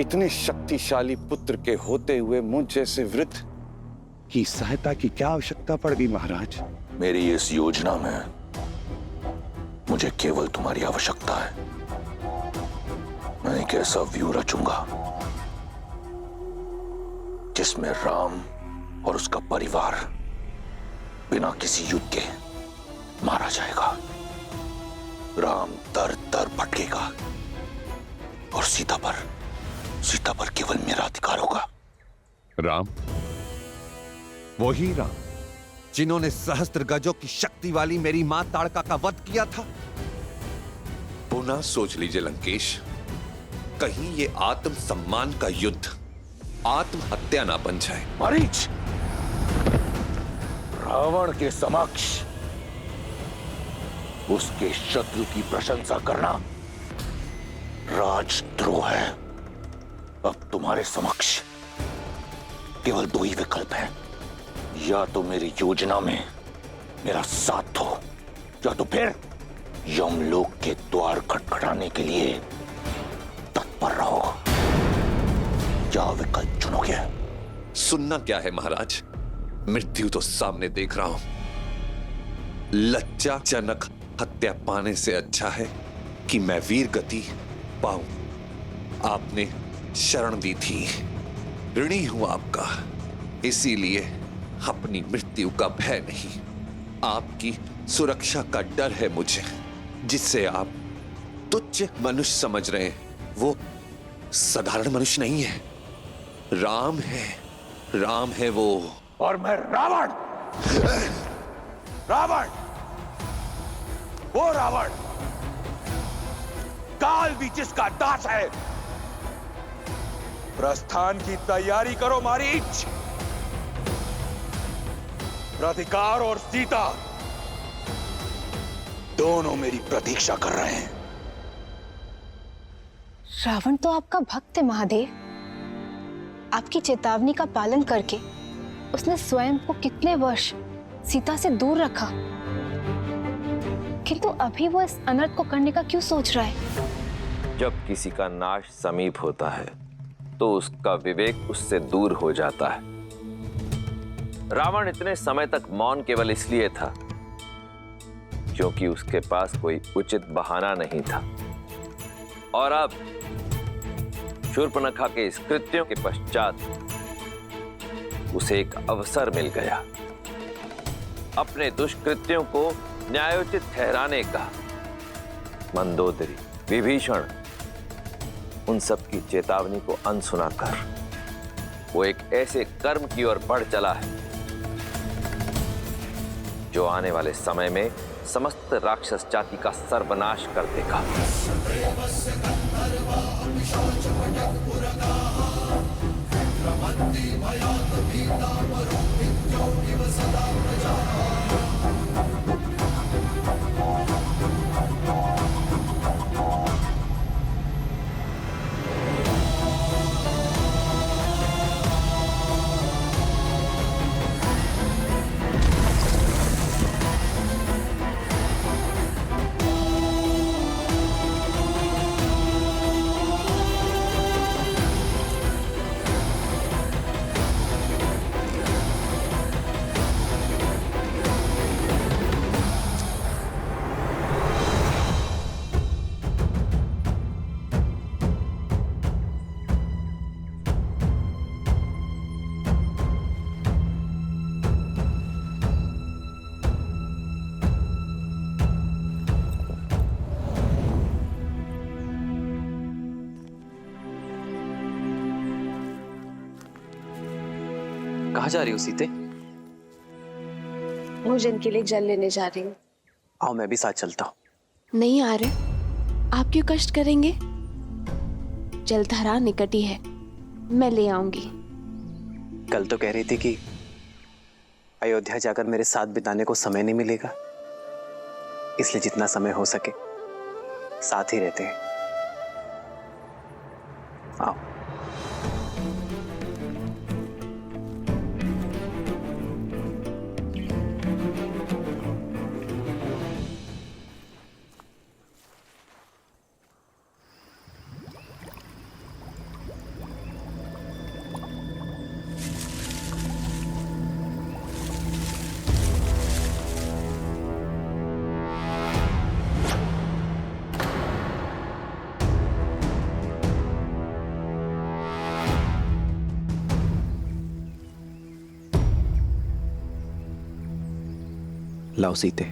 [SPEAKER 16] इतने शक्तिशाली पुत्र के होते हुए मुझ जैसे वृद्ध की सहायता की क्या आवश्यकता पड़ गई महाराज?
[SPEAKER 8] मेरी इस योजना में मुझे केवल तुम्हारी आवश्यकता है। मैं एक ऐसा व्यू रचूंगा जिसमें राम और उसका परिवार बिना किसी युद्ध के मारा जाएगा। राम दर दर भटकेगा और सीता पर केवल मेरा अधिकार होगा।
[SPEAKER 16] राम? वही राम जिन्होंने सहस्त्र गजों की शक्ति वाली मेरी मां ताड़का का वध किया था? पुनः सोच लीजिए लंकेश, कहीं ये आत्म सम्मान का युद्ध आत्महत्या ना बन जाए।
[SPEAKER 8] मारीच, रावण के समक्ष उसके शत्रु की प्रशंसा करना राजद्रोह है। अब तुम्हारे समक्ष केवल दो ही विकल्प हैं। या तो मेरी योजना में मेरा साथ दो, या तो फिर यमलोक के द्वार खटखटाने के लिए तत्पर रहो। क्या विकल्प चुनोगे?
[SPEAKER 16] सुनना क्या है महाराज, मृत्यु तो सामने देख रहा हूं। लज्जाजनक हत्या पाने से अच्छा है कि मैं वीर गति पाऊं। आपने शरण दी थी, ऋणी हूं आपका, इसीलिए अपनी मृत्यु का भय नहीं, आपकी सुरक्षा का डर है मुझे। जिससे आप तुच्छ मनुष्य समझ रहे हैं, वो साधारण मनुष्य नहीं है, राम है। राम है वो।
[SPEAKER 8] और मैं रावण, वो रावण, काल भी जिसका दास है। प्रस्थान की तैयारी करो मारीच। प्रतिकार और सीता दोनों मेरी प्रतीक्षा कर रहे हैं।
[SPEAKER 17] रावण तो आपका भक्त है महादेव। आपकी चेतावनी का पालन करके उसने स्वयं को कितने वर्ष सीता से दूर रखा, किंतु अभी वो इस अनर्थ को करने का क्यों सोच रहा है?
[SPEAKER 18] जब किसी का नाश समीप होता है तो उसका विवेक उससे दूर हो जाता है। रावण इतने समय तक मौन केवल इसलिए था क्योंकि उसके पास कोई उचित बहाना नहीं था। और अब शूर्पणखा के इस कृत्यों के पश्चात उसे एक अवसर मिल गया अपने दुष्कृत्यों को न्यायोचित ठहराने का। मंदोदरी, विभीषण, उन सब की चेतावनी को अनसुना कर वो एक ऐसे कर्म की ओर बढ़ चला है जो आने वाले समय में समस्त राक्षस जाति का सर्वनाश कर देगा।
[SPEAKER 9] कहाँ जा रही हो सीते?
[SPEAKER 5] भोजन के लिए जल लेने जा रही हूँ।
[SPEAKER 9] आओ मैं भी साथ चलता हूँ।
[SPEAKER 5] नहीं आ रहे, आप क्यों कष्ट करेंगे? जलधारा निकट ही है, मैं ले आऊंगी।
[SPEAKER 9] कल तो कह रही थी कि अयोध्या जाकर मेरे साथ बिताने को समय नहीं मिलेगा, इसलिए जितना समय हो सके साथ ही रहते हैं। आओ। लाओ सीते।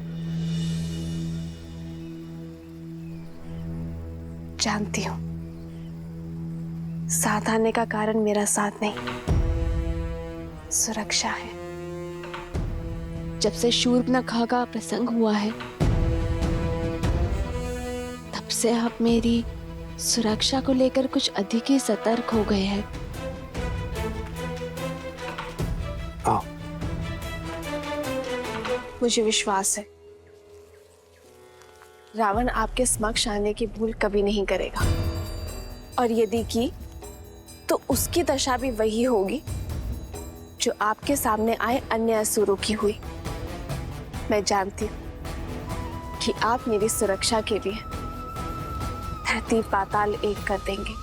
[SPEAKER 5] जानती हूँ साथ आने का कारण मेरा साथ नहीं, सुरक्षा है। जब से शूर्पणखा का प्रसंग हुआ है तब से आप मेरी सुरक्षा को लेकर कुछ अधिक ही सतर्क हो गए हैं।
[SPEAKER 9] आओ।
[SPEAKER 5] मुझे विश्वास है रावण आपके समक्ष आने की भूल कभी नहीं करेगा, और यदि की तो उसकी दशा भी वही होगी जो आपके सामने आए अन्य असुरों की हुई। मैं जानती हूं कि आप मेरी सुरक्षा के लिए धरती पाताल एक कर देंगे।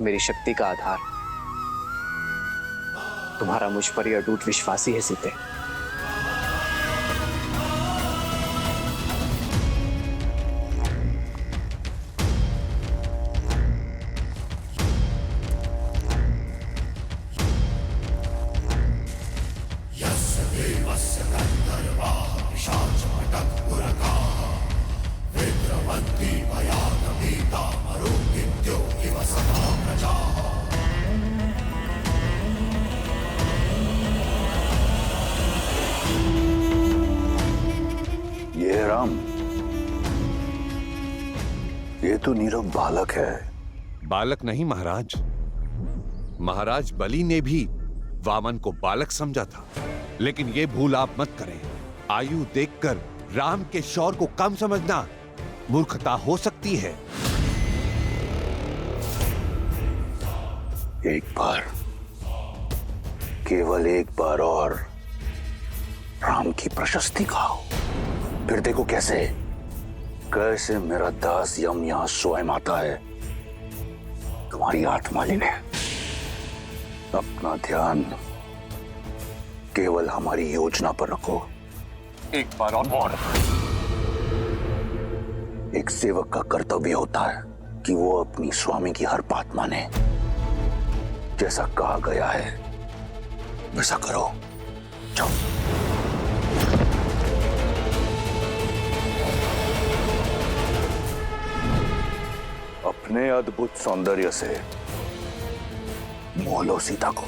[SPEAKER 9] मेरी शक्ति का आधार तुम्हारा मुझ पर यह अटूट विश्वास ही है सीते।
[SPEAKER 6] ये तो नीरव बालक है।
[SPEAKER 16] बालक नहीं महाराज, महाराज बलि ने भी वामन को बालक समझा था, लेकिन ये भूल आप मत करें। आयु देखकर राम के शौर्य को कम समझना मूर्खता हो सकती है।
[SPEAKER 6] एक बार, केवल एक बार और राम की प्रशस्ति खाओ, फिर देखो कैसे मेरा दास यम यहां स्वयं आता है। तुम्हारी आत्मा लेने अपना ध्यान केवल हमारी योजना पर रखो। एक बार और एक सेवक का कर्तव्य होता है कि वो अपनी स्वामी की हर बात माने। जैसा कहा गया है वैसा करो। जाओ। अपने अद्भुत सौंदर्य से मोह लो सीता को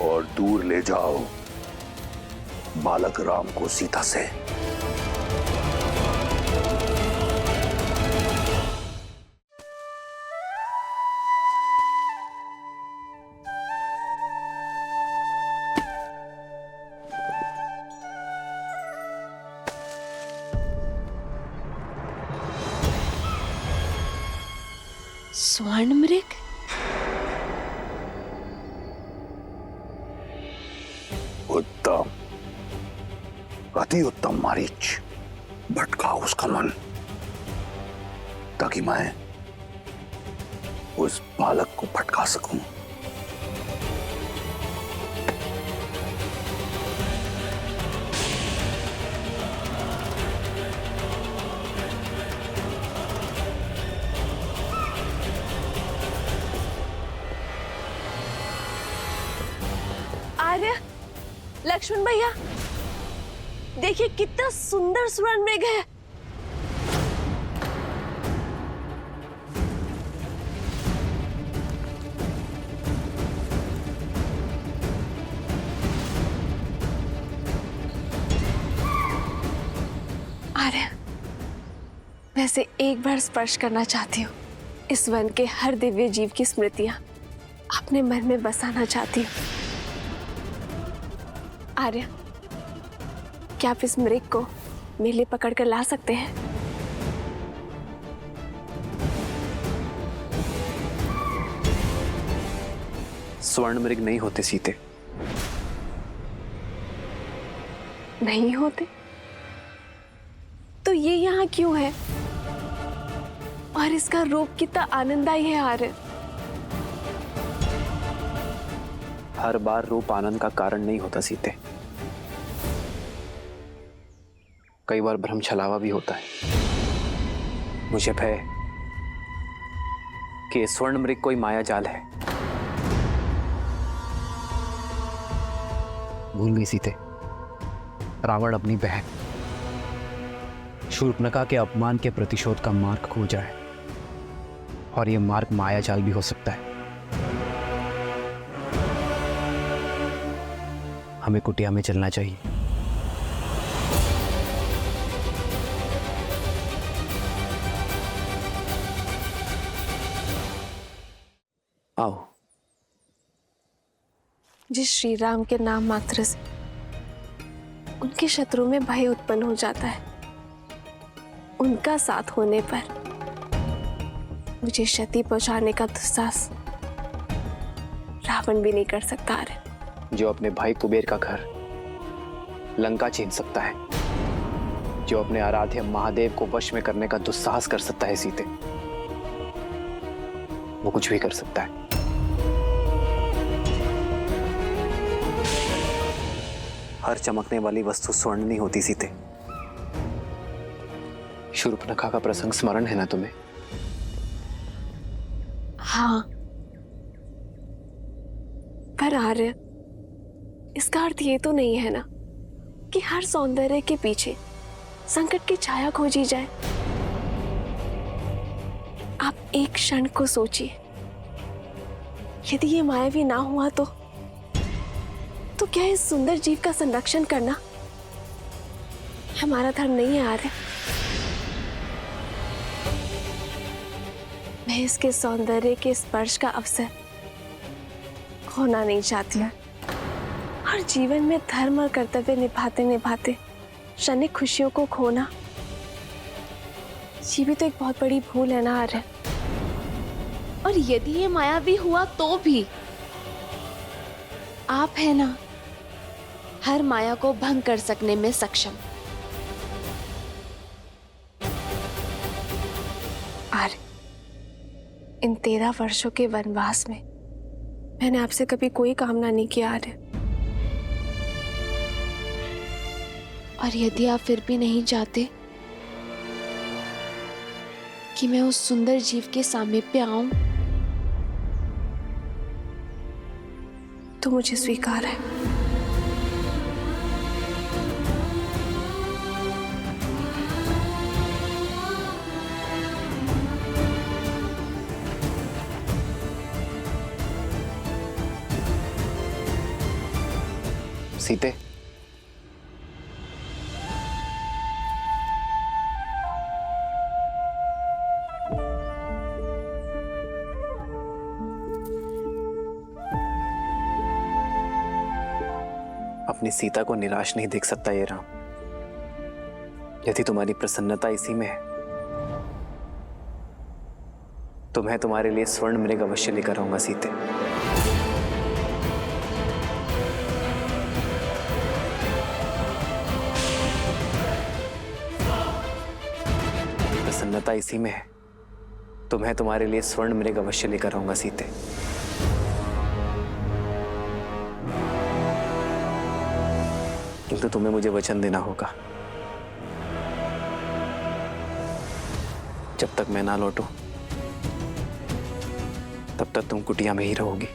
[SPEAKER 6] और दूर ले जाओ बालक राम को सीता से।
[SPEAKER 5] स्वर्ण मृग?
[SPEAKER 6] उत्तम, अति उत्तम मारीच। भटकाओ उसका मन ताकि मैं उस बालक को भटका सकूं।
[SPEAKER 5] आर्य, लक्ष्मण भैया, देखिए कितना सुंदर स्वर्ण मृग है। आर्य, वैसे एक बार स्पर्श करना चाहती हूँ। इस वन के हर दिव्य जीव की स्मृतियां अपने मन में बसाना चाहती हूँ। आर्य, क्या आप इस मृग को मेरे लिए पकड़ कर ला सकते हैं?
[SPEAKER 9] स्वर्ण मृग नहीं होते सीते।
[SPEAKER 5] नहीं होते? तो ये यहाँ क्यों है? और इसका रूप कितना आनंददायी है आर्य।
[SPEAKER 9] हर बार रूप आनंद का कारण नहीं होता सीते, कई बार भ्रम छलावा भी होता है। मुझे भय कि स्वर्ण मृग कोई माया जाल है। भूल गई सीते, रावण अपनी बहन शूर्पणखा के अपमान के प्रतिशोध का मार्ग खोजा है, और यह मार्ग माया जाल भी हो सकता है। हमें कुटिया में चलना चाहिए। आओ।
[SPEAKER 5] जिस श्री राम के नाम मात्र से उनके शत्रु में भय उत्पन्न हो जाता है, उनका साथ होने पर मुझे क्षति पहुंचाने का दुस्साहस रावण भी नहीं कर सकता है।
[SPEAKER 9] जो अपने भाई कुबेर का घर लंका छीन सकता है, जो अपने आराध्य महादेव को वश में करने का दुस्साहस कर सकता है सीते, वो कुछ भी कर सकता है। हर चमकने वाली वस्तु स्वर्ण नहीं होती सीते। शूर्पणखा का प्रसंग स्मरण है ना तुम्हें?
[SPEAKER 5] हाँ, पर आर्य, इसका अर्थ ये तो नहीं है ना कि हर सौंदर्य के पीछे संकट की छाया खोजी जाए। आप एक क्षण को सोचिए, यदि ये मायावी ना हुआ तो क्या इस सुंदर जीव का संरक्षण करना हमारा धर्म नहीं है आर्य? मैं इसके सौंदर्य के स्पर्श का अवसर खोना नहीं चाहती हूँ। हर जीवन में धर्म और कर्तव्य निभाते निभाते क्षणिक खुशियों को खोना, ये भी तो एक बहुत बड़ी भूल है ना आर्य।
[SPEAKER 19] और यदि ये मायावी हुआ तो भी आप है ना हर माया को भंग कर सकने में सक्षम।
[SPEAKER 5] आर्य, इन 13 वर्षों के वनवास में मैंने आपसे कभी कोई कामना नहीं की आर्य।
[SPEAKER 19] और यदि आप फिर भी नहीं चाहते कि मैं उस सुंदर जीव के सामीप्य आऊं,
[SPEAKER 5] तो मुझे स्वीकार है।
[SPEAKER 9] सीते, अपनी सीता को निराश नहीं देख सकता ये राम। यदि तुम्हारी प्रसन्नता इसी में है तो मैं तुम्हारे लिए स्वर्ण मृग अवश्य लेकर आऊंगा सीते। प्रसन्नता इसी में है तो मैं तुम्हारे लिए स्वर्ण मृग अवश्य लेकर आऊंगा सीते। किंतु तुम्हें मुझे वचन देना होगा, जब तक मैं ना लौटूं तब तक तुम कुटिया में ही रहोगी।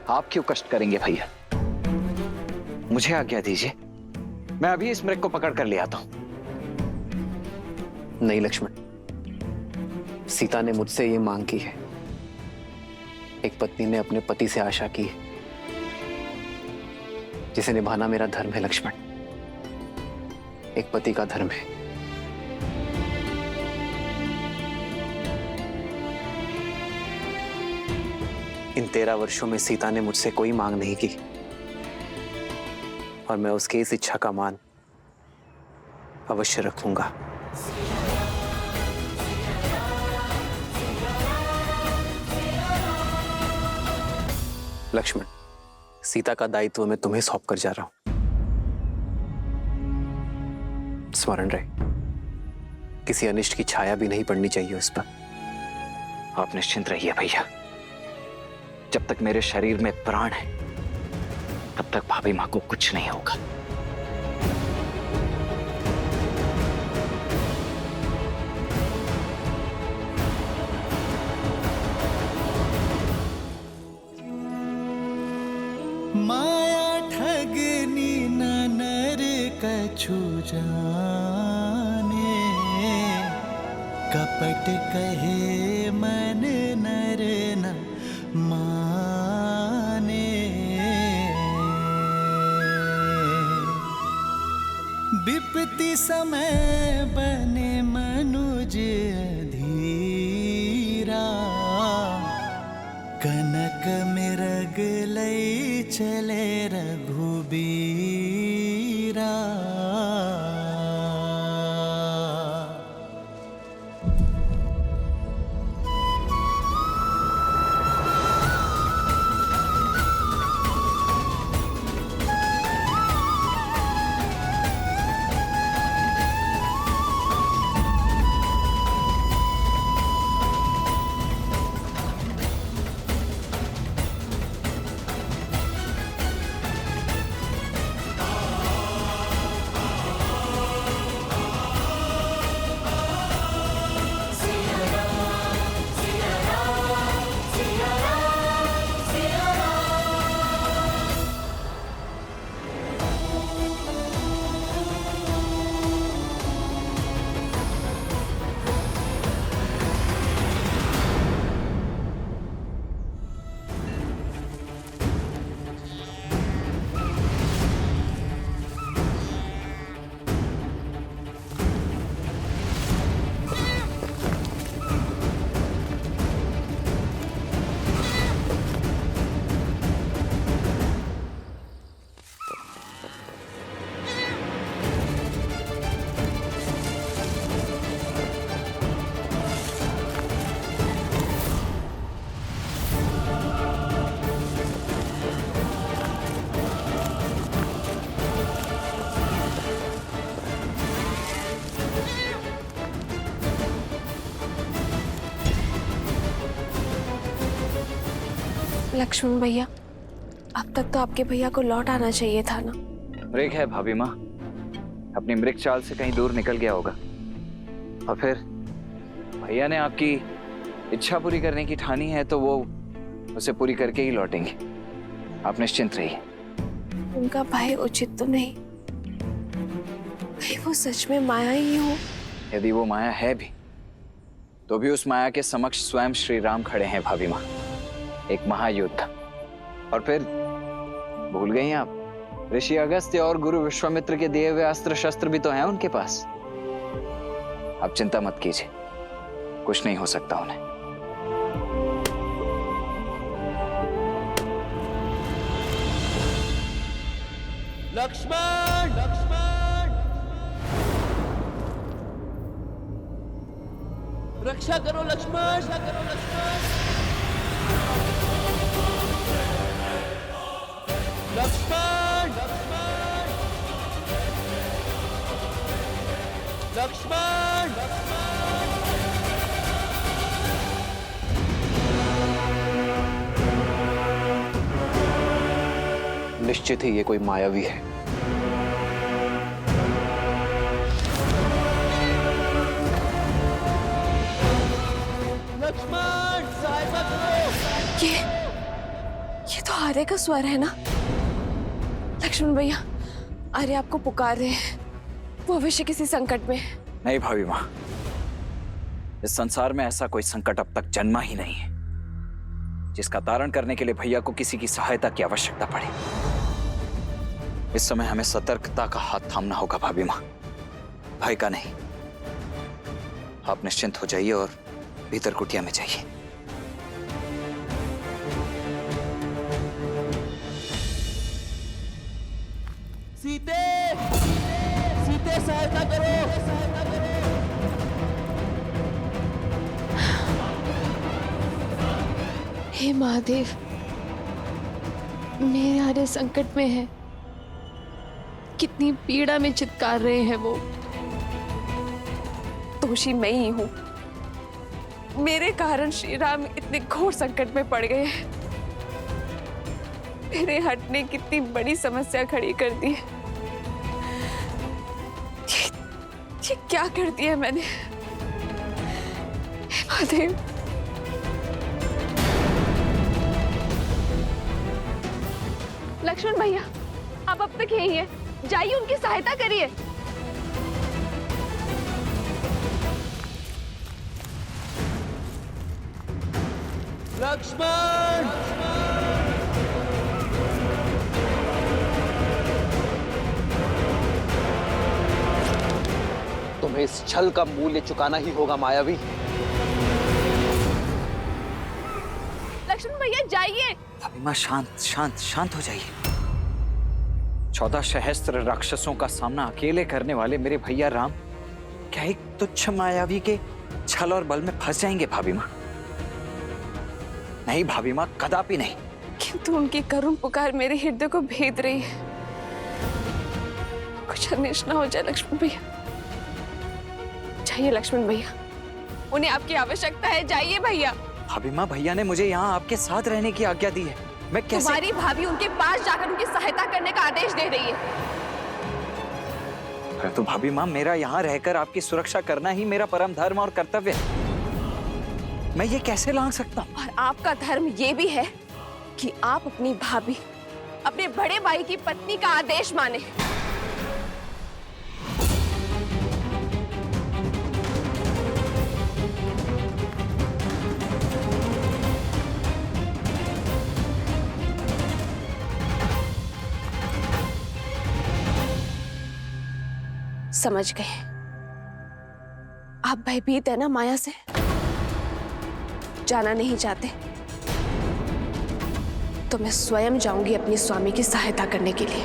[SPEAKER 7] आप क्यों कष्ट करेंगे भैया? मुझे आज्ञा दीजिए, मैं अभी इस मृग को पकड़ कर ले आता हूं।
[SPEAKER 9] नहीं लक्ष्मण, सीता ने मुझसे ये मांग की है। एक पत्नी ने अपने पति से आशा की है, जिसे निभाना मेरा धर्म है लक्ष्मण। एक पति का धर्म है। इन 13 वर्षों में सीता ने मुझसे कोई मांग नहीं की और मैं उसकी इस इच्छा का मान अवश्य रखूंगा। लक्ष्मण, सीता का दायित्व मैं तुम्हें सौंप कर जा रहा हूं। स्मरण रहे, किसी अनिष्ट की छाया भी नहीं पड़नी चाहिए उस पर।
[SPEAKER 7] आप निश्चिंत रहिए भैया, जब तक मेरे शरीर में प्राण है तब तक भाभी मां को कुछ नहीं होगा।
[SPEAKER 3] माया ठगनी न नर कछु जाने, कपट कहे मन नर न माने। विपत्ति समय बने मनुज धीरा, कनक मृग लई चले रघुबीरा।
[SPEAKER 5] लक्ष्मण भैया, अब तक तो आपके भैया को लौट आना चाहिए था ना।
[SPEAKER 7] मृग है भाभी माँ, अपनी मृग चाल से कहीं दूर निकल गया होगा। और फिर भैया ने आपकी इच्छा पूरी करने की ठानी है तो वो उसे पूरी करके ही लौटेंगे। आप निश्चिंत रहिए।
[SPEAKER 5] उनका भय उचित तो नहीं, कहीं वो सच में माया ही हो।
[SPEAKER 7] यदि वो माया है भी तो भी उस माया के समक्ष स्वयं श्री राम खड़े हैं भाभी माँ। एक महायुद्ध और फिर भूल गई आप, ऋषि अगस्त्य और गुरु विश्वामित्र के दिए हुए अस्त्र शस्त्र भी तो हैं उनके पास। आप चिंता मत कीजिए, कुछ नहीं हो सकता उन्हें।
[SPEAKER 18] लक्ष्मण, लक्ष्मण, रक्षा करो लक्ष्मण, रक्षा करो लक्ष्मण, लक्ष्मण, लक्ष्मण, लक्ष्मण,
[SPEAKER 9] निश्चित ही ये कोई मायावी है।
[SPEAKER 18] लक्ष्मण, सहायता करो।
[SPEAKER 5] ये तो आर्य का स्वर है ना? लक्ष्मण भैया, आर्य आपको पुकार रहे हैं। वो अवश्य किसी संकट में है।
[SPEAKER 7] नहीं भाभी माँ, इस संसार में ऐसा कोई संकट अब तक जन्मा ही नहीं है जिसका तारण करने के लिए भैया को किसी की सहायता की आवश्यकता पड़े। इस समय हमें सतर्कता का हाथ थामना होगा भाभी माँ, भय का नहीं। आप निश्चिंत हो जाइए और भीतर कुटिया में जाइए।
[SPEAKER 18] सीते, सीते सहायता करो, सहायता करो।
[SPEAKER 5] हे महादेव, मेरे आर्य संकट में है। कितनी पीड़ा में चित्कार रहे हैं वो। दोषी मैं ही हूं। मेरे कारण श्री राम इतने घोर संकट में पड़ गए हैं। मेरे हट ने कितनी बड़ी समस्या खड़ी कर दी है। ये क्या कर दिया मैंने? हे महादेव, लक्ष्मण भैया, आप अब तक यही हैं। जाइए, उनकी सहायता करिए।
[SPEAKER 18] लक्ष्मण,
[SPEAKER 1] तुम्हें इस छल का मूल्य चुकाना ही होगा मायावी।
[SPEAKER 5] लक्ष्मण भैया जाइए।
[SPEAKER 7] भाभी माँ शांत शांत शांत हो जाइए। 14 सहस्त्र राक्षसों का सामना अकेले करने वाले मेरे भैया राम क्या एक तुच्छ मायावी के छल और बल में फंस जाएंगे भाभी माँ? नहीं भाभी माँ, कदापि नहीं।
[SPEAKER 5] किंतु उनकी करुण पुकार मेरे हृदय को भेद रही है। कुछ अनिष्ट न हो जाए लक्ष्मण भैया। जाइए लक्ष्मण भैया, उन्हें आपकी आवश्यकता है। जाइए भैया।
[SPEAKER 7] भाभी माँ, भैया ने मुझे यहाँ आपके साथ रहने की आज्ञा दी है। मैं कैसे?
[SPEAKER 5] तुम्हारी भाभी उनके पास जाकर उनकी सहायता करने का आदेश दे रही है।
[SPEAKER 7] तो भाभी माँ, मेरा यहाँ रहकर आपकी सुरक्षा करना ही मेरा परम धर्म और कर्तव्य है। मैं ये कैसे लांघ सकता हूँ?
[SPEAKER 5] और आपका धर्म ये भी है कि आप अपनी भाभी, अपने बड़े भाई की पत्नी का आदेश माने। समझ गए। आप भयभीत है ना माया से? जाना नहीं चाहते तो मैं स्वयं जाऊंगी अपने स्वामी की सहायता करने के लिए।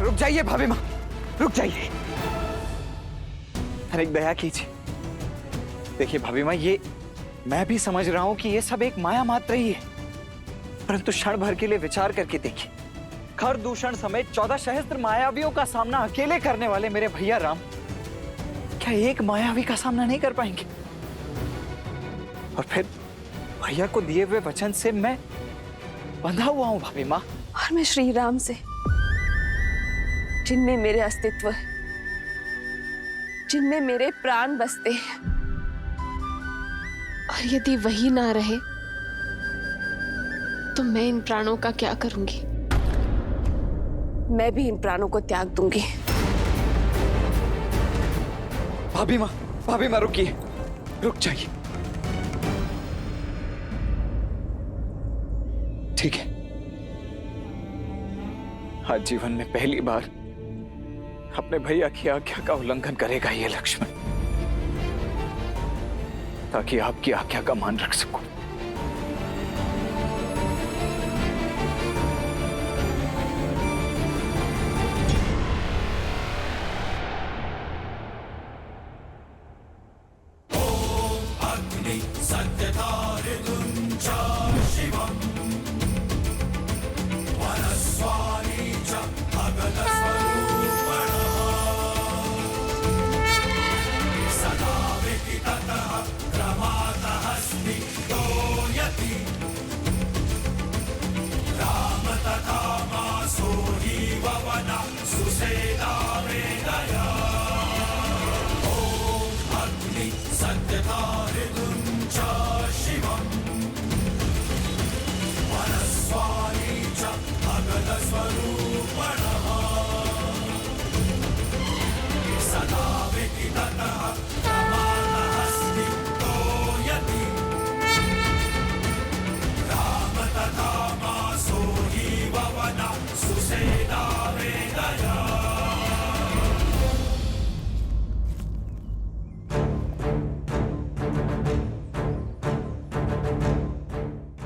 [SPEAKER 7] रुक जाइए भाभी माँ, रुक जाइए। अरे दया कीजिए। देखिए भाभी माँ, ये मैं भी समझ रहा हूं कि ये सब एक माया मात्र ही है, परंतु क्षण भर के लिए विचार करके देखिए। खर दूषण समेत 14 सहस्त्र मायावियों का सामना अकेले करने वाले मेरे भैया राम क्या एक मायावी का सामना नहीं कर पाएंगे? और फिर भैया को दिए हुए वचन से मैं बंधा हुआ हूं भाभी माँ।
[SPEAKER 5] और मैं श्री राम से, जिनमें मेरे अस्तित्व है, जिनमें मेरे प्राण बसते हैं, और यदि वही ना रहे तो मैं इन प्राणों का क्या करूंगी? मैं भी इन प्राणों को त्याग दूंगी।
[SPEAKER 7] भाभी माँ रुकिए, रुक जाइए। ठीक है, आज जीवन में पहली बार अपने भैया की आज्ञा का उल्लंघन करेगा ये लक्ष्मण, ताकि आपकी आज्ञा का मान रख सकूं।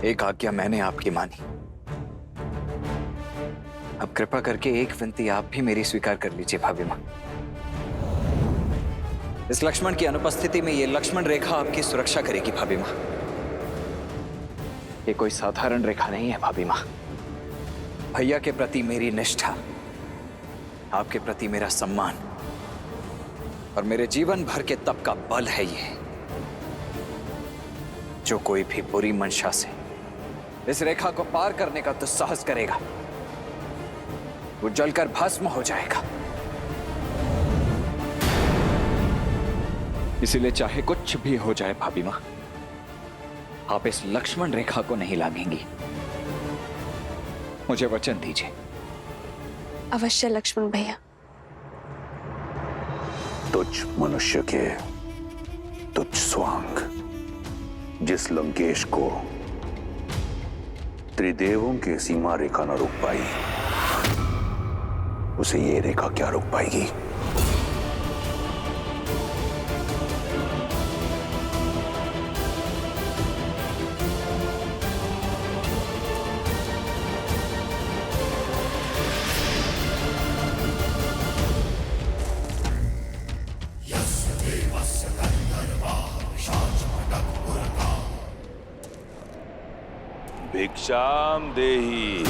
[SPEAKER 7] एक आज्ञा मैंने आपकी मानी, अब कृपा करके एक विनती आप भी मेरी स्वीकार कर लीजिए भाभी माँ। इस लक्ष्मण की अनुपस्थिति में ये लक्ष्मण रेखा आपकी सुरक्षा करेगी भाभी माँ। ये कोई साधारण रेखा नहीं है भाभी माँ। भैया के प्रति मेरी निष्ठा, आपके प्रति मेरा सम्मान और मेरे जीवन भर के तप का बल है ये। जो कोई भी बुरी मंशा से इस रेखा को पार करने का दुस्साहस करेगा, वो जलकर भस्म हो जाएगा। इसीलिए चाहे कुछ भी हो जाए भाभी मां, आप इस लक्ष्मण रेखा को नहीं लांघेंगी। मुझे वचन दीजिए।
[SPEAKER 5] अवश्य लक्ष्मण भैया।
[SPEAKER 6] तुझ मनुष्य के तुझ स्वांग, जिस लंकेश को त्रिदेवों की सीमा रेखा न रोक पाई, उसे ये रेखा क्या रोक पाएगी?
[SPEAKER 8] भिक्षाम देहि।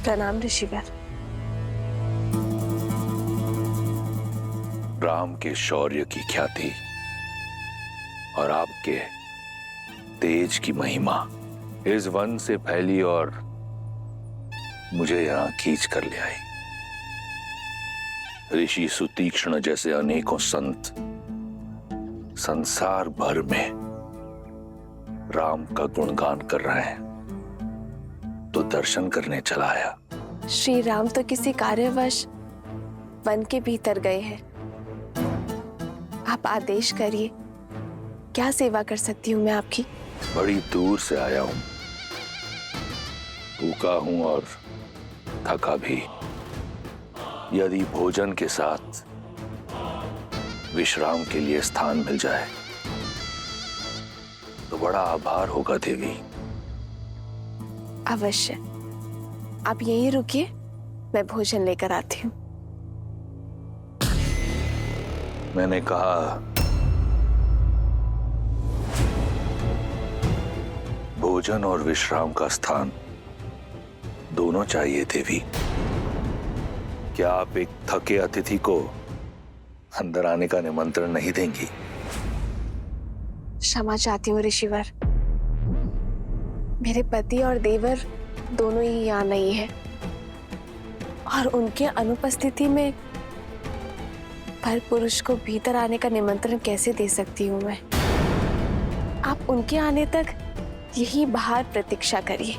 [SPEAKER 5] प्रणाम ऋषिवर।
[SPEAKER 8] राम के शौर्य की ख्याति और आपके तेज की महिमा इस वन से फैली और मुझे यहां खींच कर ले आई। ऋषि सुतीक्ष्ण जैसे अनेकों संत संसार भर में राम का गुणगान कर रहे हैं, तो दर्शन करने चला आया।
[SPEAKER 5] श्री राम तो किसी कार्यवश वन के भीतर गए हैं। आप आदेश करिए, क्या सेवा कर सकती हूँ मैं आपकी?
[SPEAKER 8] बड़ी दूर से आया हूं, भूखा हूं और थका भी। यदि भोजन के साथ विश्राम के लिए स्थान मिल जाए तो बड़ा आभार होगा देवी।
[SPEAKER 5] अवश्य, आप यहीं रुकिए, मैं भोजन लेकर आती हूँ।
[SPEAKER 8] मैंने कहा भोजन और विश्राम का स्थान दोनों चाहिए देवी। क्या आप एक थके अतिथि को अंदर आने का निमंत्रण नहीं देंगी?
[SPEAKER 5] क्षमा चाहती हूँ ऋषिवर। मेरे पति और देवर दोनों ही यहाँ नहीं है और उनके अनुपस्थिति में पर पुरुष को भीतर आने का निमंत्रण कैसे दे सकती हूँ मैं? आप उनके आने तक यहीं बाहर प्रतीक्षा करिए।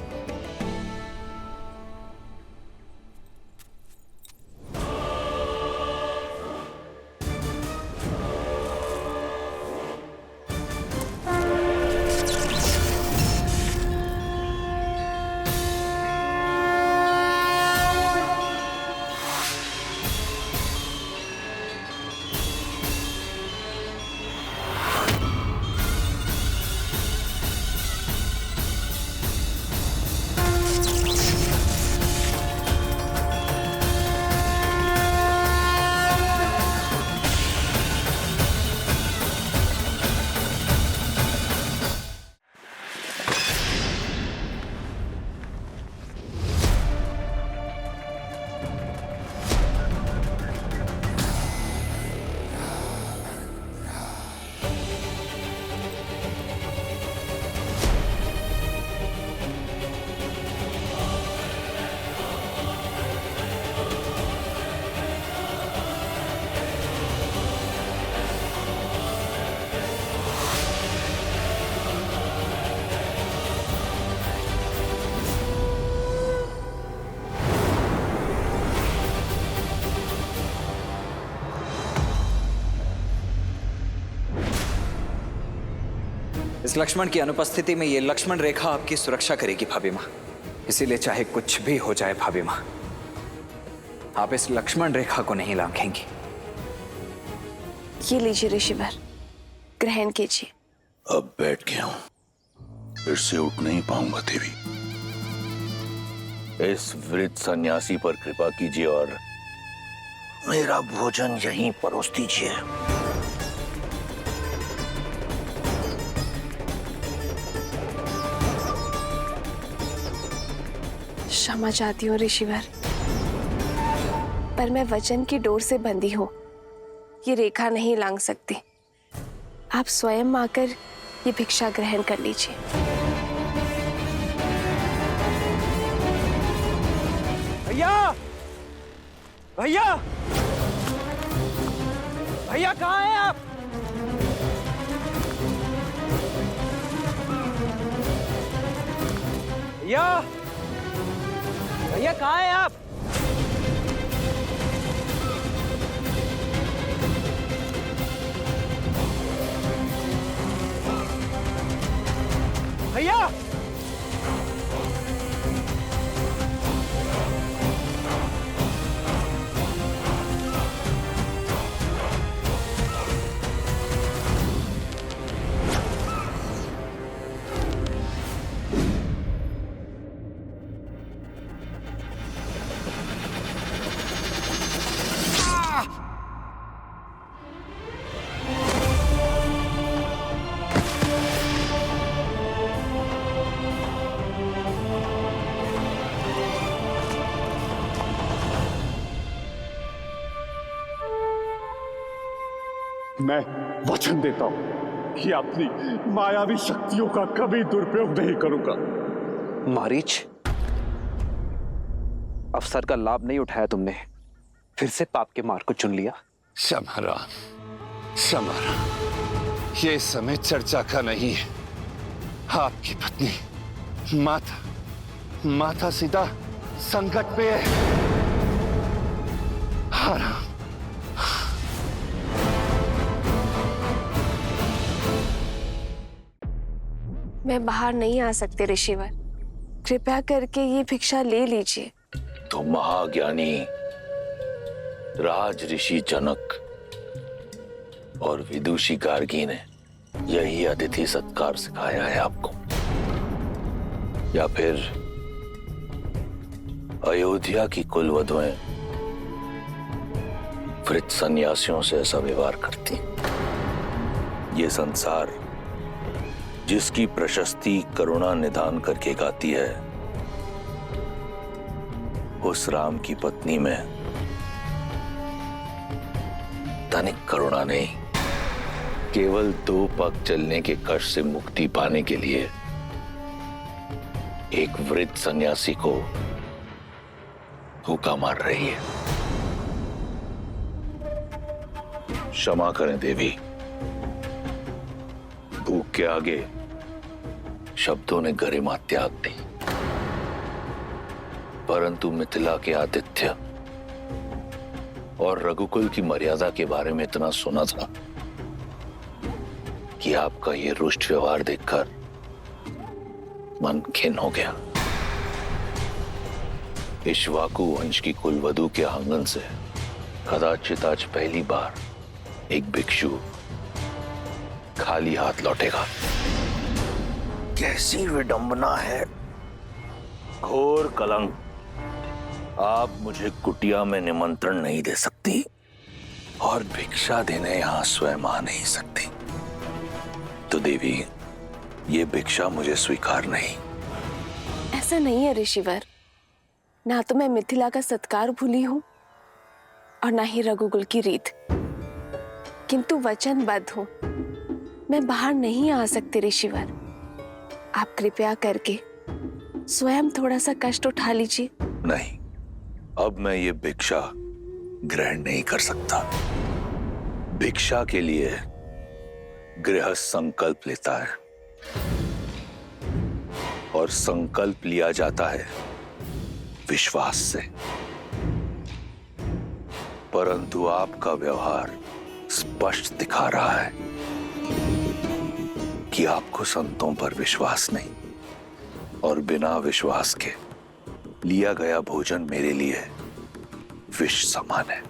[SPEAKER 7] इस लक्ष्मण की अनुपस्थिति में ये लक्ष्मण रेखा आपकी सुरक्षा करेगी भाभी माँ। इसीलिए चाहे कुछ भी हो जाए भाभी माँ, आप इस लक्ष्मण रेखा को नहीं लांघेंगी।
[SPEAKER 5] ये लीजिए ऋषिवर, ग्रहण कीजिए।
[SPEAKER 8] अब बैठ गया हूं, फिर से उठ नहीं पाऊंगा देवी। इस वृद्ध सन्यासी पर कृपा कीजिए और मेरा भोजन यहीं परोस दीजिए।
[SPEAKER 5] क्षमा चाहती हूँ ऋषिवर, पर मैं वचन की डोर से बंधी हूँ, ये रेखा नहीं लांघ सकती। आप स्वयं आकर ये भिक्षा ग्रहण कर लीजिए।
[SPEAKER 1] भैया, भैया, भैया कहाँ हैं आप? भैया, भैया कहाँ हैं आप? भैया,
[SPEAKER 11] मैं वचन देता हूं कि अपनी मायावी शक्तियों का कभी दुरुपयोग नहीं करूंगा।
[SPEAKER 7] मारीच, अवसर का लाभ नहीं उठाया तुमने, फिर से पाप के मार्ग को चुन लिया।
[SPEAKER 16] समाराम, समाराम, ये समय चर्चा का नहीं है। आपकी पत्नी माता सीता संकट पे है। हाँ,
[SPEAKER 5] मैं बाहर नहीं आ सकती ऋषिवर, कृपया करके ये भिक्षा ले लीजिए।
[SPEAKER 8] तो महाज्ञानी राज ऋषि जनक और विदुषी गार्गी ने यही अतिथि सत्कार सिखाया है आपको, या फिर अयोध्या की कुलवधुएं वृद्ध सन्यासियों से ऐसा व्यवहार करती? ये संसार जिसकी प्रशस्ति करुणा निदान करके गाती है, उस राम की पत्नी में तनिक करुणा नहीं, केवल दो पग चलने के कष्ट से मुक्ति पाने के लिए एक वृद्ध सन्यासी को भूखा मार रही है। क्षमा करें देवी, भूख के आगे शब्दों ने गरिमा त्याग दी, परंतु मिथिला के आतिथ्य और रघुकुल की मर्यादा के बारे में इतना सुना था कि आपका ये रुष्ट व्यवहार देखकर मन खिन्न हो गया। इक्ष्वाकु वंश की कुलवधू के आंगन से कदाचित आज पहली बार एक भिक्षु खाली हाथ लौटेगा। कैसी विडंबना है, घोर कलंक। आप मुझे कुटिया में निमंत्रण नहीं दे सकती और भिक्षा देने यहां स्वयं आ नहीं सकती, तो देवी ये भिक्षा मुझे स्वीकार नहीं।
[SPEAKER 5] ऐसा नहीं है ऋषिवर, ना तो मैं मिथिला का सत्कार भूली हूं और ना ही रघुकुल की रीत, किंतु वचनबद्ध हूं, मैं बाहर नहीं आ सकती ऋषिवर। आप कृपया करके स्वयं थोड़ा सा कष्ट उठा लीजिए।
[SPEAKER 8] नहीं, अब मैं ये भिक्षा ग्रहण नहीं कर सकता। भिक्षा के लिए गृहस्थ संकल्प लेता है और संकल्प लिया जाता है विश्वास से, परंतु आपका व्यवहार स्पष्ट दिखा रहा है कि आपको संतों पर विश्वास नहीं और बिना विश्वास के लिया गया भोजन मेरे लिए विष समान है।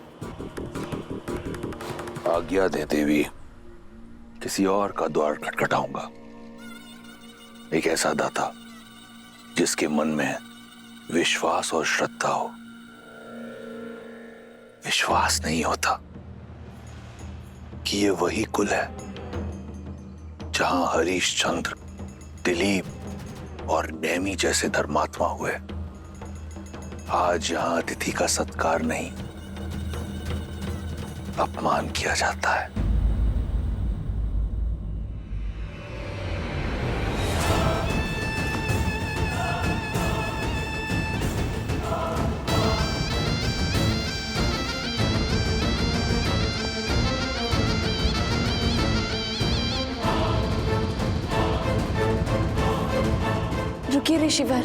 [SPEAKER 8] आज्ञा दे देवी, किसी और का द्वार खटखटाऊंगा। एक ऐसा दाता जिसके मन में विश्वास और श्रद्धा हो। विश्वास नहीं होता कि ये वही कुल है जहां हरीशचंद्र, दिलीप और नेमी जैसे धर्मात्मा हुए। आज यहां अतिथि का सत्कार नहीं, अपमान किया जाता है।
[SPEAKER 5] रुकिए ऋषिवर,